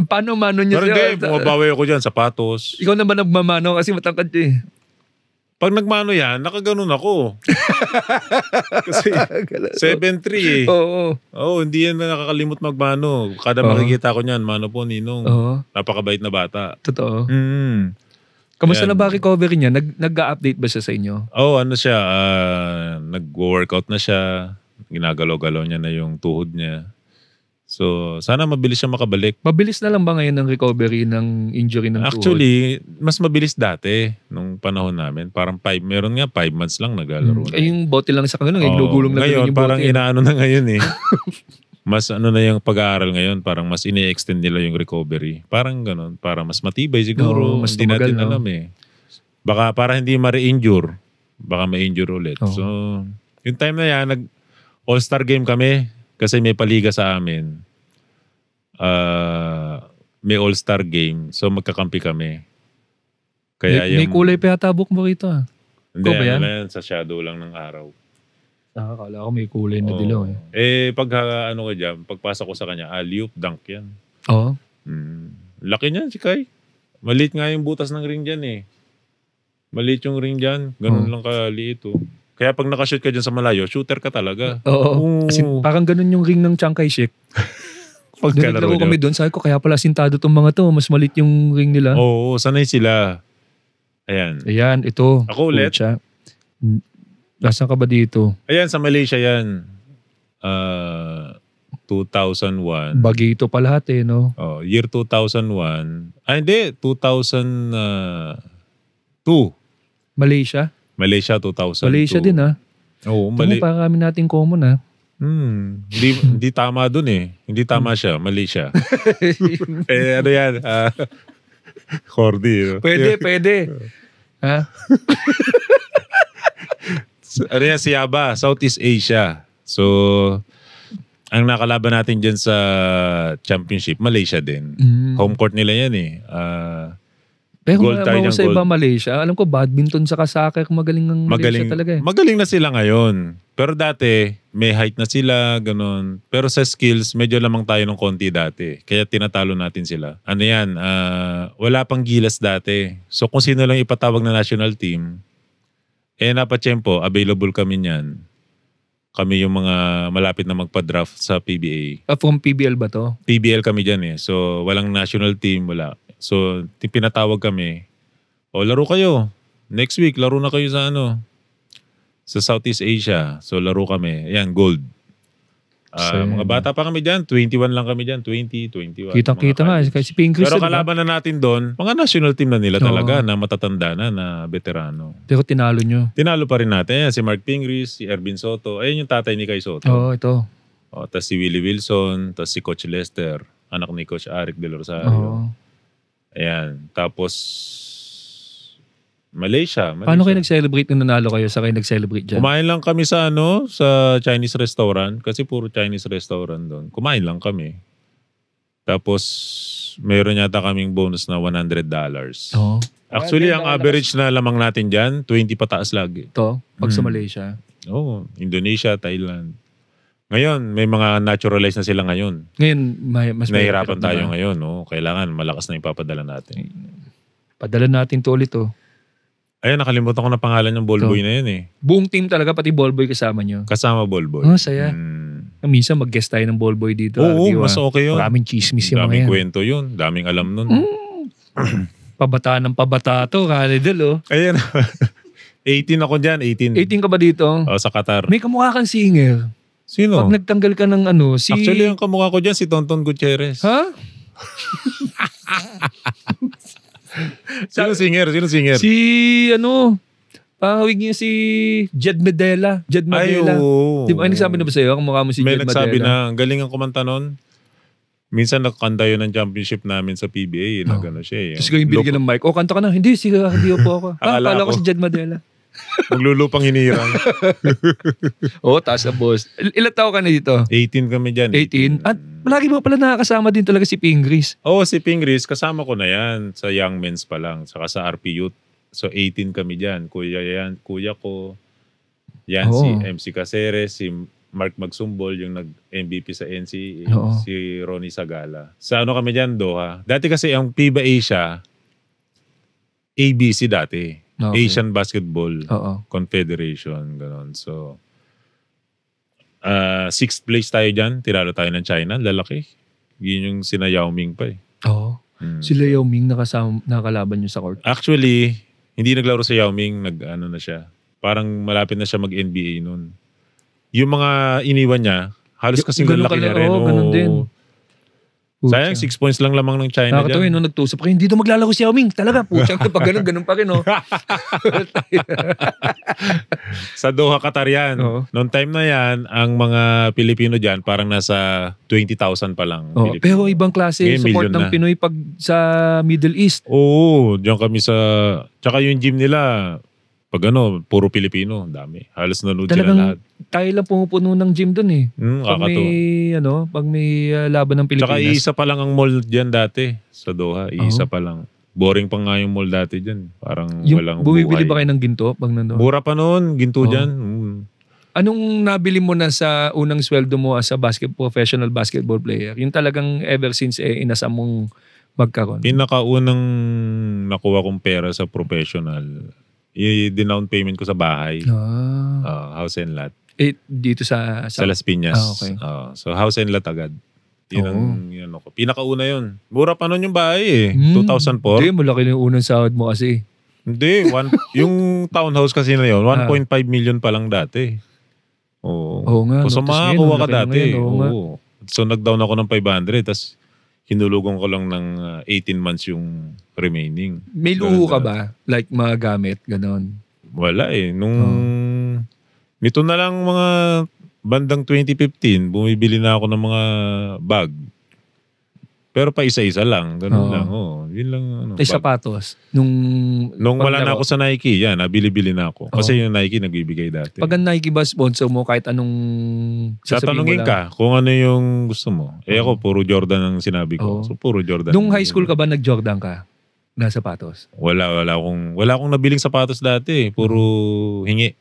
S2: Paano mano niya?
S3: Pero hindi, bumabawi ako dyan, sapatos.
S2: Ikaw na ba nagmamano kasi matangkad siya
S3: Pag nagmano yan, nakaganon ako. Kasi 7'3" Oo, hindi yan nakakalimot magmano. Kada makikita ko niyan, mano po, Ninong. Napakabait na bata.
S2: Totoo. Kamusta na ba recovery niya? Nag-update ba siya sa inyo?
S3: Ano siya, nag-workout na siya. Ginagalaw-galaw niya na yung tuhod niya. So, sana mabilis siya makabalik.
S2: Mabilis na lang ba ngayon ang recovery ng injury ng tuhod?
S3: Actually, mas mabilis dati nung panahon namin. Parang meron nga 5 months lang naglalaro.
S2: Yung bote lang sa kanila, gulong lang
S3: ngayon,
S2: yung bote.
S3: Parang inaano na ngayon Mas na yung pag-aaral ngayon, parang mas ini-extend nila yung recovery. Parang ganun, para mas matibay siguro.
S2: Mas
S3: hindi
S2: tumagal,
S3: natin alam Baka para hindi ma-re-injure, baka ma-injure ulit. So, yung time na yan, nag-all-star game kami kasi may paliga sa amin. May all-star game, so magkakampi kami. Kaya
S2: may kulay pa yata book mo rito
S3: Hindi, ba yan? Sa shadow lang ng araw.
S2: Nakakala ko may kulay na dilaw
S3: Pag ko dyan, pagpasok ko sa kanya, alley-oop, dunk yan. Laki niyan si Kai. Maliit nga yung butas ng ring dyan Maliit yung ring dyan. Ganun lang kaliit Kaya pag nakashoot ka dyan sa malayo, shooter ka talaga.
S2: Kasi parang ganun yung ring ng Chiang Kai-shek. Naglaro kami doon, sabi ko kaya pala sintado tong mga to, mas maliit yung ring nila.
S3: Oo, sanay sila. Ayan,
S2: ito.
S3: Ako ulit.
S2: Nasaan ka ba dito?
S3: Ayan, sa Malaysia yan. 2001.
S2: Bagito pa lahat no?
S3: Year 2001. Hindi. 2002.
S2: Malaysia?
S3: Malaysia 2002.
S2: Malaysia din
S3: Oo,
S2: parang kami nating common
S3: Hindi tama dun Hindi tama siya, Malaysia. Ano yan? Cordy.
S2: Pwede. Ha?
S3: Ano yan, Siaba, Southeast Asia. So, ang nakalaban natin dyan sa championship, Malaysia din. Home court nila yan
S2: Pero sa iba Malaysia, alam ko badminton sa soccer, magaling ng Malaysia talaga
S3: Magaling na sila ngayon. Pero dati, may height na sila, ganun. Pero sa skills, medyo lamang tayo ng konti dati. Kaya tinatalo natin sila. Ano yan, wala pang gilas dati. So kung sino lang ipatawag na national team, napatsyempo, available kami niyan. Kami yung mga malapit na magpa-draft sa PBA.
S2: From PBL ba to?
S3: PBL kami dyan So walang national team, wala. So pinatawag kami, laro kayo. Next week, laro na kayo sa sa Southeast Asia. So laro kami. Ayan, gold. Mga bata pa kami dyan. 21 lang kami dyan. 20, 21.
S2: Kitang-kita nga. Si Pingris.
S3: Pero kalaban na natin doon, mga national team na nila talaga na matatanda na veterano.
S2: Pero tinalo nyo.
S3: Tinalo pa rin natin. Ayan, si Mark Pingris, si Ervin Soto. Ayun yung tatay ni Kai Soto.
S2: Ito.
S3: Tapos si Willie Wilson. Tapos si Coach Lester. Anak ni Coach Arik Del Rosario. Ayan. Tapos Malaysia.
S2: Paano kayo nag-celebrate nung nanalo kayo? Sa kayo nag-celebrate dyan?
S3: Kumain lang kami sa sa Chinese restaurant. Kasi puro Chinese restaurant doon. Kumain lang kami. Tapos, meron yata kaming bonus na $100.
S2: Oo.
S3: Actually, ang average na lamang natin dyan, 20 pataas lagi.
S2: Ito, pag sa Malaysia.
S3: Oo, Indonesia, Thailand. Ngayon, may mga naturalized na sila ngayon.
S2: Ngayon, mas
S3: nahihirapan tayo ngayon. No? Kailangan malakas na ipapadala natin.
S2: Padala natin to ulit.
S3: Ayun, nakalimutan ko na pangalan ng ballboy na yun eh.
S2: Buong team talaga, pati ballboy kasama nyo.
S3: Kasama ballboy.
S2: Oh, saya. Minsan mag-guest tayo ng ballboy dito.
S3: Oo, mas okay yun.
S2: Maraming chismis yung mga yan.
S3: Daming kwento yun. Daming alam nun.
S2: Pabata ng pabata to, Ranidel.
S3: Ayan. 18 ako dyan, 18.
S2: 18 ka ba dito?
S3: Sa Qatar.
S2: May kamukha kang singer.
S3: Sino?
S2: Pag nagtanggal ka ng si...
S3: Actually, ang kamukha ko dyan, si Tonton Gutierrez.
S2: Ha?
S3: Sino singer?
S2: Si, pahawig niya si Jed Medela.
S3: Ay, oo.
S2: Di ba, nagsabi na ba sa'yo? Kamukha mo si
S3: May
S2: Jed Medela.
S3: May nagsabi na, ang galing ang kumanta nun. Minsan nakakanta yun ng championship namin sa PBA. Nagano siya.
S2: Tapos ko yung binigyan ng mic. Kanta ka na. Hindi, sige, hindi po ako. Akala ko si Jed Medela.
S3: Maglulupang hinirang.
S2: Taas na boss. Ilan tao ka na dito?
S3: 18 kami dyan.
S2: 18? At lagi mo pala nakakasama din talaga si Pingris.
S3: Si Pingris. Kasama ko na yan. Sa Young Men's pa lang. Saka sa RP Youth. So 18 kami dyan. Kuya ko. Yan si MC Caceres. Si Mark Magsumbol, yung nag-MVP sa NC. Si Ronnie Sagala. Sa kami dyan, Doha. Dati kasi ang FIBA Asia, ABC dati. Okay. Asian Basketball Confederation. Ganon. So, 6th place tayo dyan. Tiralo tayo ng China. Lalaki. Yun yung sina Yao Ming pa eh.
S2: Sila Yao Ming nakalaban nyo sa court?
S3: Actually, hindi naglaro si Yao Ming. Na siya. Parang malapit na siya mag-NBA nun. Yung mga iniwan niya, halos kasing lalaki na rin.
S2: Ganun din.
S3: Sayang, 6 points lang lamang ng China
S2: dyan. Nung nagtusap ko, hindi daw maglalaro si Yao Ming. Talaga, putyang pag ganun pa rin.
S3: Sa Doha, Qatar yan. Noong time na yan, ang mga Pilipino dyan, parang nasa 20,000 pa lang.
S2: Pero ibang klase support ng Pinoy pag sa Middle East.
S3: Diyan kami sa... Tsaka yung gym nila, pag puro Pilipino, dami. Halos nanood sila lahat.
S2: Tayo lang pumupuno ng gym dun eh. Pag may laban ng Pilipinas.
S3: Tsaka isa pa lang ang mall dyan dati sa Doha. Isa pa lang. Boring pa nga yung mall dati dyan. Parang walang buhay.
S2: Bumibili ba kayo ng ginto pag nandun?
S3: Mura pa noon, ginto dyan.
S2: Anong nabili mo na sa unang sweldo mo as a professional basketball player? Yung talagang ever since inasam mong magkaroon?
S3: Pinakaunang nakuha kong pera sa professional, i-down payment ko sa bahay. House and lot.
S2: Dito sa
S3: Las Piñas.
S2: Okay.
S3: So house and lot agad. Yun ako. Pinakauna yun. Mura pa nun yung bahay 2004.
S2: Hindi, malaki yung unang sahod mo kasi.
S3: Hindi. Yung townhouse kasi na yun, 1.5 million pa lang dati. Oo nga. So makakuha ka dati. So nag-down ako ng 500. Tapos hinulugan ko lang ng 18 months yung remaining.
S2: May luho ka ba? Like mga gamit, ganon?
S3: Wala nito na lang mga bandang 2015, bumibili na ako ng mga bag. Pero pa isa-isa lang. Ganun lang. Yun lang.
S2: Sapatos? Nung
S3: wala na ako sa Nike, nabili-bili na ako. Kasi yung Nike nagbibigay dati.
S2: Pag ang Nike ba sponsor mo kahit anong
S3: tatanungin ka kung ano yung gusto mo. Ako, puro Jordan ang sinabi ko. So, puro Jordan.
S2: Nung high school ka ba, nag-Jordan ka na sapatos?
S3: Wala akong nabiling sapatos dati. Puro hingi.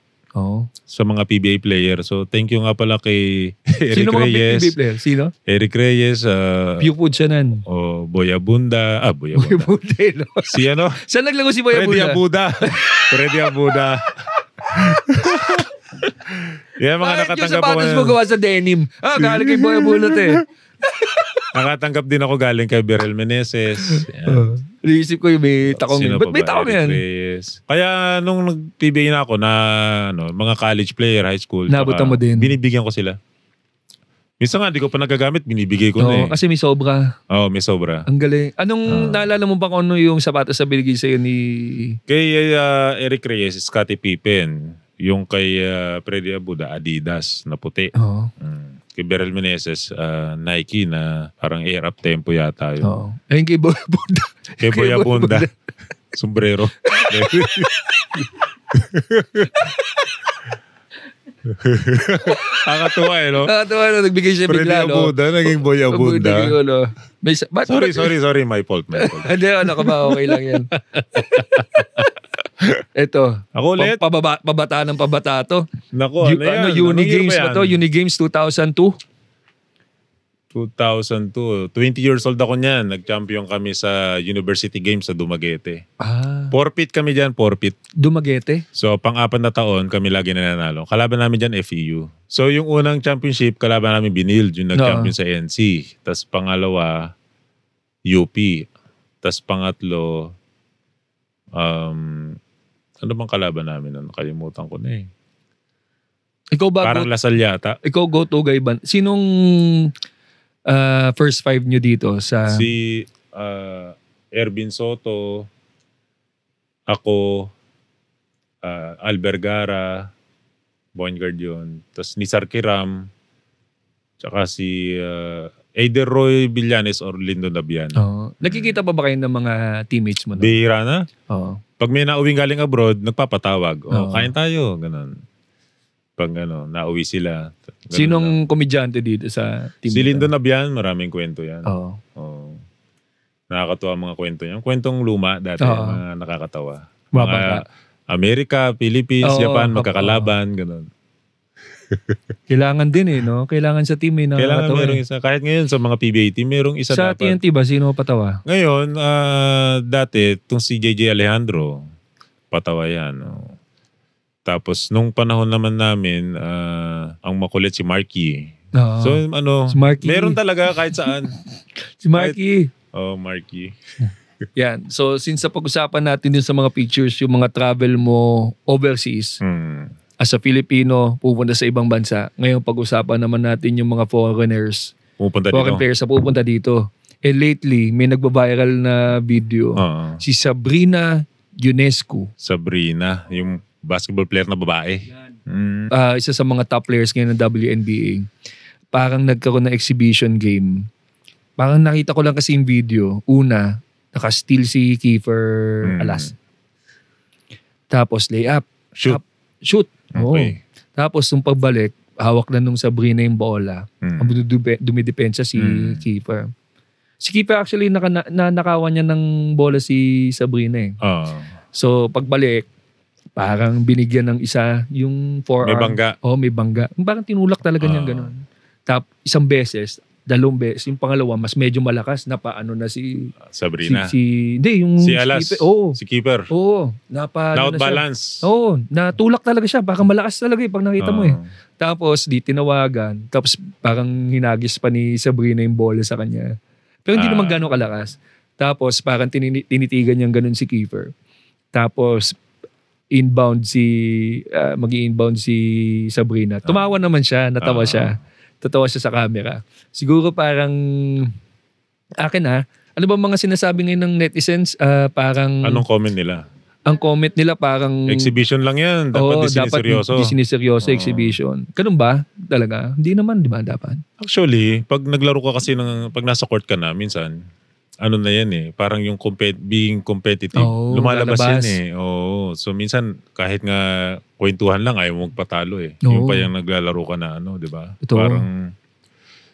S3: Sa mga PBA player. So, thank you nga pala kay Eric Reyes.
S2: PBA player? Sino?
S3: Eric Reyes.
S2: Pew Food siya nan.
S3: Boy Abunda. Boy
S2: Abunda.
S3: Si
S2: Saan naglago si Boy Abunda?
S3: Freddy Abuda. Yan mga nakatanggap
S2: ako. Sapatos mo gawa sa denim. Galing kay Boy Abunda
S3: Nakatanggap din ako galing kay Beryl Meneses.
S2: Naisip ko yung may takong yun. Ba't may takong yan?
S3: Kaya nung nag-PBA na ako na mga college player, high school.
S2: Nabutan mo din.
S3: Binibigyan ko sila. Minsan nga, di ko pa nagagamit, binibigay ko na
S2: kasi may sobra.
S3: May sobra.
S2: Ang galing. Anong naalala mo ba kung ano yung sapatos na binigay sa'yo ni...
S3: Kay Eric Reyes, Scottie Pippen. Yung kay Freddy Abuda, Adidas na puti. Kay Beryl Meneses, Nike na parang air up tempo yata yun.
S2: Ayun kay Boy Abunda.
S3: Kay Boy Abunda. Sombrero. Nakakatuwa no?
S2: Nakakatuwa no, nagbigay siya bigla, no?
S3: Abuda, naging boy Abunda. Sorry, my fault.
S2: Hindi, ano ka ba? Okay lang yan. Ito.
S3: Ako ulit?
S2: Pabata ng pabata to.
S3: Nako, ano yan?
S2: Unigames ba to? Unigames 2002?
S3: 2002. 20 years old ako niyan. Nag-champion kami sa University Games sa Dumaguete. Forfeit kami dyan, forfeit.
S2: Dumaguete?
S3: So, pang-apat na taon kami lagi nananalo. Kalaban namin dyan, FEU. So, yung unang championship, kalaban namin Binild, yung nag-champion sa NC. Tapos pangalawa, UP. Tapos pangatlo, ano bang kalaban namin? Nakalimutan ko na eh.
S2: Ikaw ba?
S3: Parang Lasal yata.
S2: Ikaw go-to guy ba? Sinong first five nyo dito sa...
S3: Si Ervin Soto, ako, Albergara, Boingard yun. Tapos ni Sarkiram, tsaka si either Roy Villanes or Lindo Dabian.
S2: Nakikita pa ba kayo ng mga teammates mo?
S3: Bihira na. Pag may nauwing galing abroad, nagpapatawag. Kain tayo. Ganun. Pag nauwi sila.
S2: Sinong komedyante dito sa team?
S3: Si Lindo Nabian, maraming kwento yan. Nakakatawa mga kwento yan. Kwentong luma dati, mga nakakatawa. Mga Amerika, Philippines, Japan, magkakalaban, ganun.
S2: Kailangan din no? Kailangan sa team
S3: kailangan merong isa. Kahit ngayon sa mga PBA team, merong isa
S2: sa
S3: dapat. Sa
S2: TNT ba, sino patawa?
S3: Ngayon, dati, itong si JJ Alejandro, patawa yan. Tapos, nung panahon naman namin, ang makulit si Marky. So,
S2: si Marky.
S3: Meron talaga kahit saan.
S2: Si Marky.
S3: Marky.
S2: Yan. So, since sa pag-usapan natin din sa mga pictures, yung mga travel mo overseas, as a Filipino, pupunta sa ibang bansa. Ngayon, pag-usapan naman natin yung mga foreigners. Foreign players na pupunta dito. And lately, may nagba-viral na video. Si Sabrina Ionescu.
S3: Sabrina, yung basketball player na babae.
S2: Isa sa mga top players ngayon ng WNBA. Parang nagkaroon ng exhibition game. Parang nakita ko lang kasi yung video. Una, naka-steal si Kiefer Alas. Tapos layup. Shoot.
S3: Okay.
S2: Tapos nung pagbalik, hawak na nung Sabrina yung bola. Ang dumidepensa si Kiefer. Si Kiefer actually nakawan niya ng bola si Sabrina eh. So pagbalik, parang binigyan ng isa yung forearm.
S3: May bangga.
S2: May bangga. Parang tinulak talaga niya gano'n. Isang beses, dalawang beses. Yung pangalawa, mas medyo malakas na paano na si...
S3: Sabrina.
S2: Hindi, yung...
S3: Si Alas. Si Keeper.
S2: Balance. Natulak talaga siya. Parang malakas talaga pag nakita mo eh. Tapos, di tinawagan. Tapos, parang hinagis pa ni Sabrina yung bola sa kanya. Pero hindi naman gano'ng kalakas. Tapos, parang tinitigan niyang ganun si Keeper. Tapos, mag-i-inbound si Sabrina. Tumawa naman siya, natawa siya. Tatawa siya sa camera. Siguro parang, akin ano ba mga sinasabi ngayon ng netizens? Parang...
S3: Anong comment nila?
S2: Ang comment nila parang...
S3: Exhibition lang yan. Dapat
S2: siniseryoso. Dapat siniseryoso exhibition. Ganun ba? Talaga? Hindi naman, di ba dapat? Actually,
S3: pag naglaro ka kasi, pag nasa court ka na, minsan, ano na yan eh, parang yung being competitive. Lumalabas yan eh. So minsan, kahit nga kwentuhan lang, ayaw mo magpatalo eh. Yung pa yung naglalaro ka na di ba? Parang,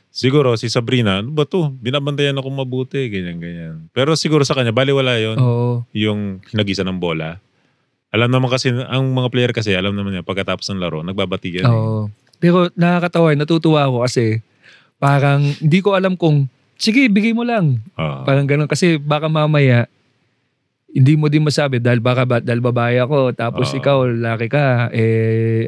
S3: siguro si Sabrina, ano ba to? Binabantayan ako mabuti, ganyan. Pero siguro sa kanya, baliwala yun. Yung hinagisa ng bola. Alam naman kasi, ang mga player kasi, alam naman niya, pagkatapos ng laro, nagbabatigan.
S2: Pero nakakatawa, natutuwa ako kasi, parang, hindi ko alam kung, sige, bigay mo lang. Parang ganun. Kasi baka mamaya, hindi mo din masabi dahil babae ako, tapos ikaw, laki ka,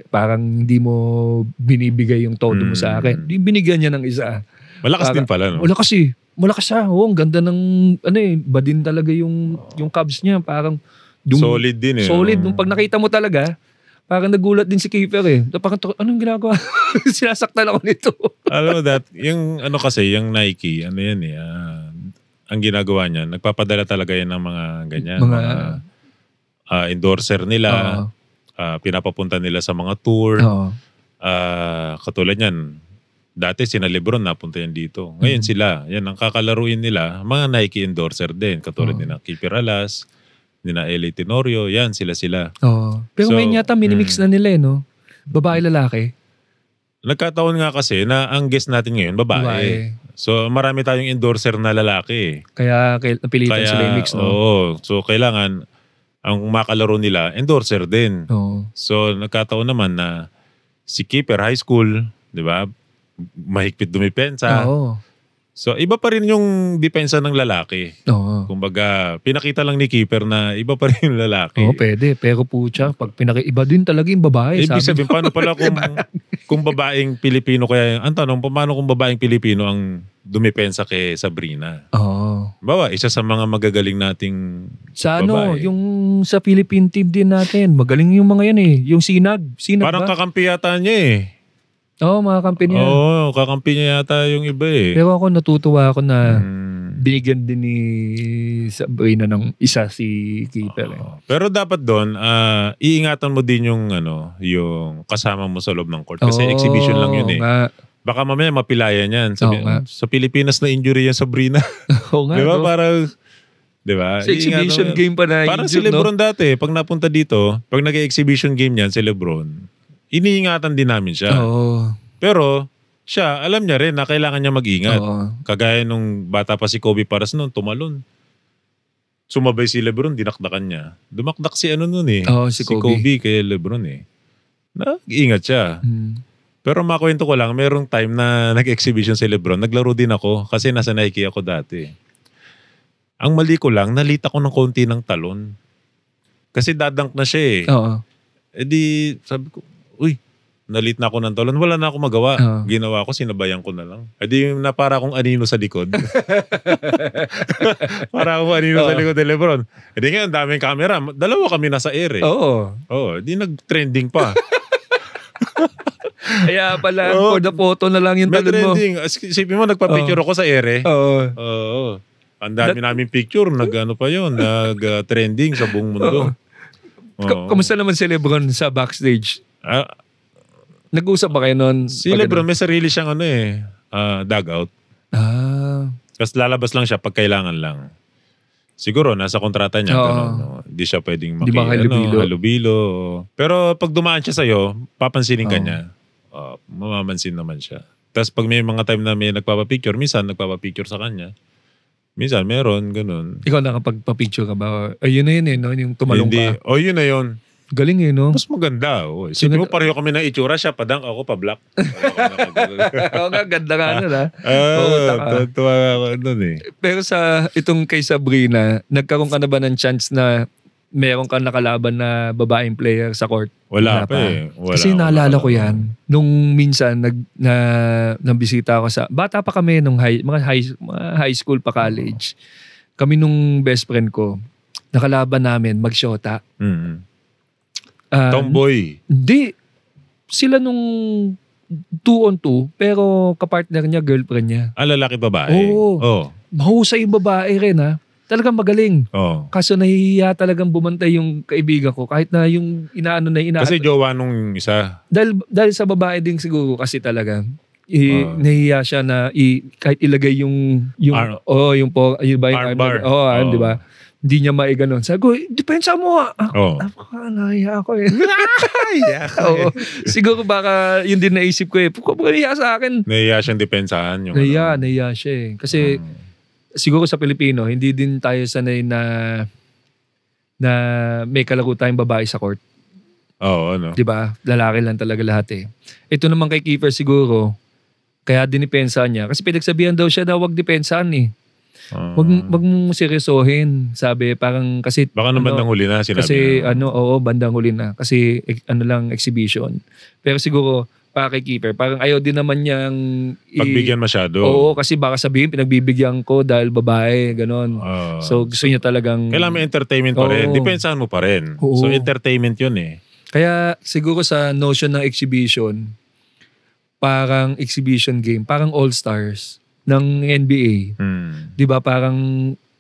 S2: parang hindi mo binibigay yung todo mo sa akin. Binigyan niya ng isa.
S3: Malakas din pala, no?
S2: Malakas siya. Ang ganda ng, badin talaga yung Cubs niya. Parang,
S3: solid din eh.
S2: Solid. Nung pag nakita mo talaga, parang nagulat din si Kiefer eh. Parang, anong ginagawa? Sinasaktan ako nito.
S3: Alam mo yung kasi, yung Nike, yan eh, ang ginagawa niya, nagpapadala talaga yan ng mga ganyan. Mga endorser nila, pinapapunta nila sa mga tour. Katulad yan, dati sina Lebron napunta yan dito. Ngayon sila, yan ang kakalaruin nila, mga Nike endorser din. Katulad nila Kiefer Alas, nina L.A. Tenorio, yan sila.
S2: Pero ngayon yata minimix na nila no? Babae, lalaki?
S3: Nagkataon nga kasi na ang guest natin ngayon, babae. So marami tayong endorser na lalaki.
S2: Kaya napilitan sila yung mix, no?
S3: Oo. So kailangan ang makalaro nila, endorser din.
S2: Oo.
S3: So nagkataon naman na si keeper high school, di ba? Mahigpit dumipensa.
S2: Oo.
S3: So iba pa rin yung depensa ng lalaki.
S2: Oo.
S3: Kumbaga, pinakita lang ni keeper na iba pa rin yung lalaki.
S2: Oo, pwede. Pero pucha, pag iba din talaga yung babae.
S3: Ibig sabihin, paano pala kung babaeng Pilipino kaya, ang tanong, paano kung babaeng Pilipino ang dumipensa kay Sabrina?
S2: Oo.
S3: Bawa, isa sa mga magagaling nating
S2: sa
S3: babae.
S2: Yung sa Philippine team din natin, magaling yung mga yan eh. Yung Sinag
S3: parang
S2: ba?
S3: kakampi yata niya eh.
S2: Oo, mga kampi niya.
S3: Oo, kakampi niya yata yung iba eh.
S2: Pero ako natutuwa ako na binigyan din ni Sabrina ng isa si keeper.
S3: Pero dapat doon, iingatan mo din yung yung kasama mo sa loob ng court. Kasi exhibition lang yun eh.
S2: Nga.
S3: Baka mamaya mapilayan yan. Sa Pilipinas na injury yan Sabrina.
S2: Oo nga.
S3: Di ba? Parang, di ba?
S2: Sa exhibition game pa na.
S3: Parang si Lebron dati, pag napunta dito, pag nag-exhibition game niyan si Lebron, iniingatan din namin siya.
S2: Oo.
S3: Pero, siya, alam niya rin na kailangan niya mag-ingat.
S2: Oo.
S3: Kagaya nung bata pa si Kobe Paras noon, tumalon. Sumabay si Lebron, dinakdakan niya. Dumakdak si noon eh.
S2: Si Kobe
S3: kay Lebron eh. Nag-ingat siya. Pero makwento ko lang, merong time na nag-exhibition si Lebron. Naglaro din ako kasi nasa Nike ako dati. Ang mali ko lang, nalita ko ng konti ng talon. Kasi dadank na siya eh.
S2: Oo.
S3: E di, sabi ko, uy, nalit na ako ng talon. Wala na ako magawa. Ginawa ko, sinabayan ko na lang. E di, para akong anino sa likod. Para akong anino sa likod ni Lebron. E di nga, ang daming camera. Dalawa kami nasa air eh. Oo. Di nag-trending pa.
S2: Kaya pala, for the photo na lang yung talon mo.
S3: May trending. Isipin mo, nagpa-picture ako sa air eh. Oo. Ang dami namin picture. Pa yun. Nag-trending sa buong mundo.
S2: Kamusta naman si Lebron sa backstage? Nag-usap ba kayo noon?
S3: Si Lebron, may sarili siyang dugout. Kasi lalabas lang siya pag kailangan lang. Siguro, nasa kontrata niya. Hindi siya pwedeng halubilo. Pero pag dumaan siya sa'yo, papansinin ka niya. Mamamansin naman siya. Tapos pag may mga time na may nagpapapicture, minsan nagpapapicture sa kanya. Minsan meron, ganun.
S2: Ikaw nakapagpapicture ka ba? Ayun na yun eh, no? Yung tumalong
S3: ka. Yun na yun.
S2: Galing eh, no?
S3: Mas maganda. Isipin mo, pareho kami ng itsura. Siya padang, ako pa black.
S2: Oo nga, ganda nga nun ha.
S3: Tuwa ako nun eh.
S2: Pero sa itong kay Sabrina, nagkaroon ka na ba ng chance na meron kang nakalaban na babaeng player sa court?
S3: Wala pa eh.
S2: Kasi naalala ko yan. Nung minsan, nabisita ako sa, bata pa kami nung mga high school pa college. Kami nung best friend ko, nakalaban namin, magshota.
S3: Tomboy.
S2: Hindi. Sila nung 2-on-2, pero kapartner niya, girlfriend niya.
S3: Lalaki babae?
S2: Oo. Mahusay yung babae rin ha. Talagang magaling. Kaso nahihiya talagang bumantay yung kaibigan ko. Kahit na yung inaano.
S3: Kasi jowa nung isa.
S2: Dahil sa babae din siguro kasi talaga. Nahihiya siya na kahit ilagay yung
S3: armbar.
S2: Di ba? Hindi niya maiganon. Sabi ko, depensa mo. Nahiya ako eh. Siguro baka yun din naisip ko eh. Kung nahiya sa akin.
S3: Nahiya siyang depensahan.
S2: Nahiya siya eh. Kasi siguro sa Pilipino, hindi din tayo sanay na may kalaro tayong babae sa court. Diba? Lalaki lang talaga lahat eh. Ito naman kay keeper siguro, kaya dinipensa niya. Kasi pinagsabihan daw siya na wag depensahan eh. Wag mong seryosohin. Sabi, parang kasi...
S3: Baka naman bandang huli na sinabi.
S2: Kasi bandang huli na. Kasi lang exhibition. Pero siguro, para kay keeper, parang ayaw din naman niyang...
S3: Pagbigyan masyado.
S2: Oo, kasi baka sabihin, pinagbibigyan ko dahil babae, ganon. So gusto niya talagang...
S3: Kailangan may entertainment pa rin. Depensahan mo pa rin. So entertainment yun eh.
S2: Kaya siguro sa notion ng exhibition, parang exhibition game, parang all-stars ng NBA. Di ba parang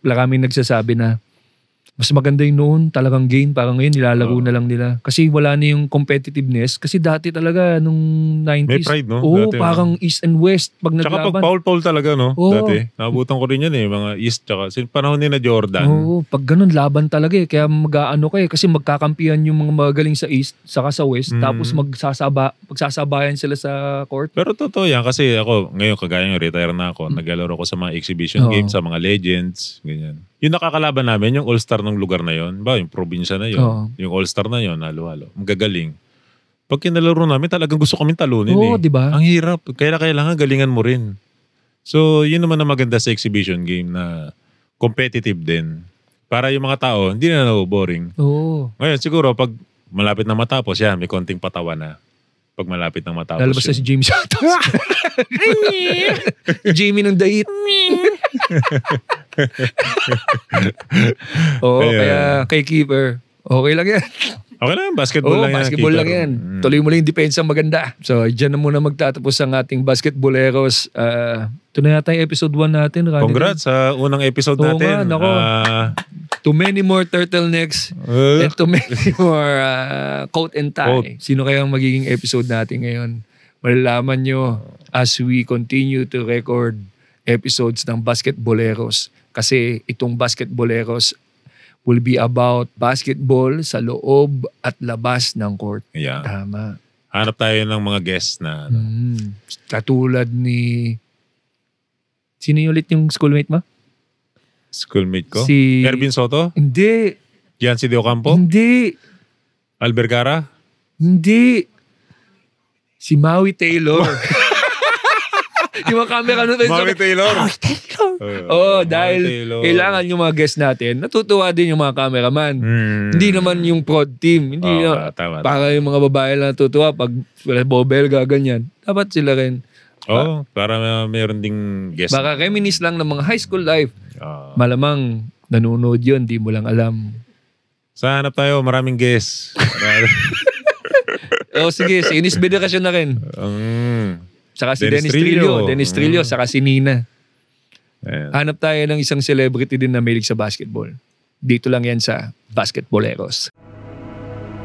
S2: maraming nagsasabi na Mas maganda yung noon, talagang game. Parang ngayon, nilalaro na lang nila. Kasi wala na yung competitiveness. Kasi dati talaga, nung 90s.
S3: May pride, no?
S2: Oo,
S3: dati,
S2: parang East and West. Pag naglaban.
S3: Tsaka pag foul talaga, no? Dati. Nabutan ko rin yan mga East. Tsaka panahon ni na Jordan.
S2: Oo, pag ganun, laban talaga eh. Kaya mag-ano kayo. Kasi magkakampihan yung mga magaling sa East, saka sa West. Tapos magsasabayan sila sa court.
S3: Pero totoo yan. Kasi ako, ngayon kagaya ng retire na ako. Naglalaro ko sa mga exhibition games, sa mga legends. Ganyan. Yung nakakalaban namin, yung all-star ng lugar na yon, ba, yung probinsya na yon, yung all-star na yon, halo-halo. Magagaling. Pag kinalaro namin, talagang gusto kaming talunin
S2: di ba?
S3: Ang hirap. Kaya kailangan galingan mo rin. So, yun naman ang maganda sa exhibition game na competitive din. Para yung mga tao, hindi na boring. Ngayon, siguro, pag malapit na matapos, yan, may konting patawa na. Pag malapit na matapos.
S2: Lalabas na si James Santos. Jamie ng dait. Kaya kay keeper, okay lang yan.
S3: Okay lang, basketball lang yan.
S2: Basketball lang yan. Tuloy mo lang yung depensa maganda. So, dyan na muna magtatapos ang ating basketballeros. Ito na yata yung episode 1 natin.
S3: Congrats sa unang episode natin.
S2: Too many more turtlenecks and too many more coat and tie. Sino kaya ang magiging episode natin ngayon? Malalaman nyo as we continue to record episodes ng basketballeros. Kasi itong basketballeros will be about basketball sa loob at labas ng court.
S3: Yeah.
S2: Tama.
S3: Hanap tayo ng mga guests na
S2: katulad ni... Sino yung ulit yung schoolmate mo?
S3: Schoolmate ko?
S2: Si...
S3: Ervin Soto?
S2: Hindi.
S3: Yancy De Ocampo?
S2: Hindi.
S3: Albergara?
S2: Hindi. Si Maui Taylor. Yung mga camera nun.
S3: Maui Taylor?
S2: Maui Taylor. Dahil kailangan yung mga guests natin, natutuwa din yung mga cameraman. Hindi naman yung prod team. Hindi para yung mga babae lang natutuwa pag bobel gaganyan. Dapat sila rin.
S3: Para meron ding guest.
S2: Baka reminisce lang ng mga high school life. Malamang nanonood yun, di mo lang alam.
S3: Sa hanap tayo, maraming guests.
S2: Sige, si Ines Bedekasyon na rin. Saka si Dennis Trillo, saka si Nina. Hanap tayo ng isang celebrity din na mahilig sa basketball. Dito lang yan sa Basketballeros.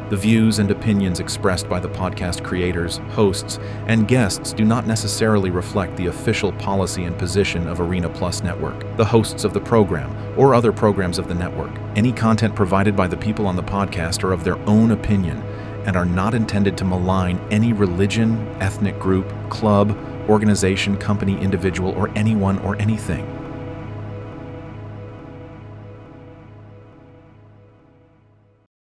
S9: The views and opinions expressed by the podcast creators, hosts, and guests do not necessarily reflect the official policy and position of Arena Plus Network, the hosts of the program, or other programs of the network. Any content provided by the people on the podcast are of their own opinion and are not intended to malign any religion, ethnic group, club, organization, company, individual, or anyone or anything.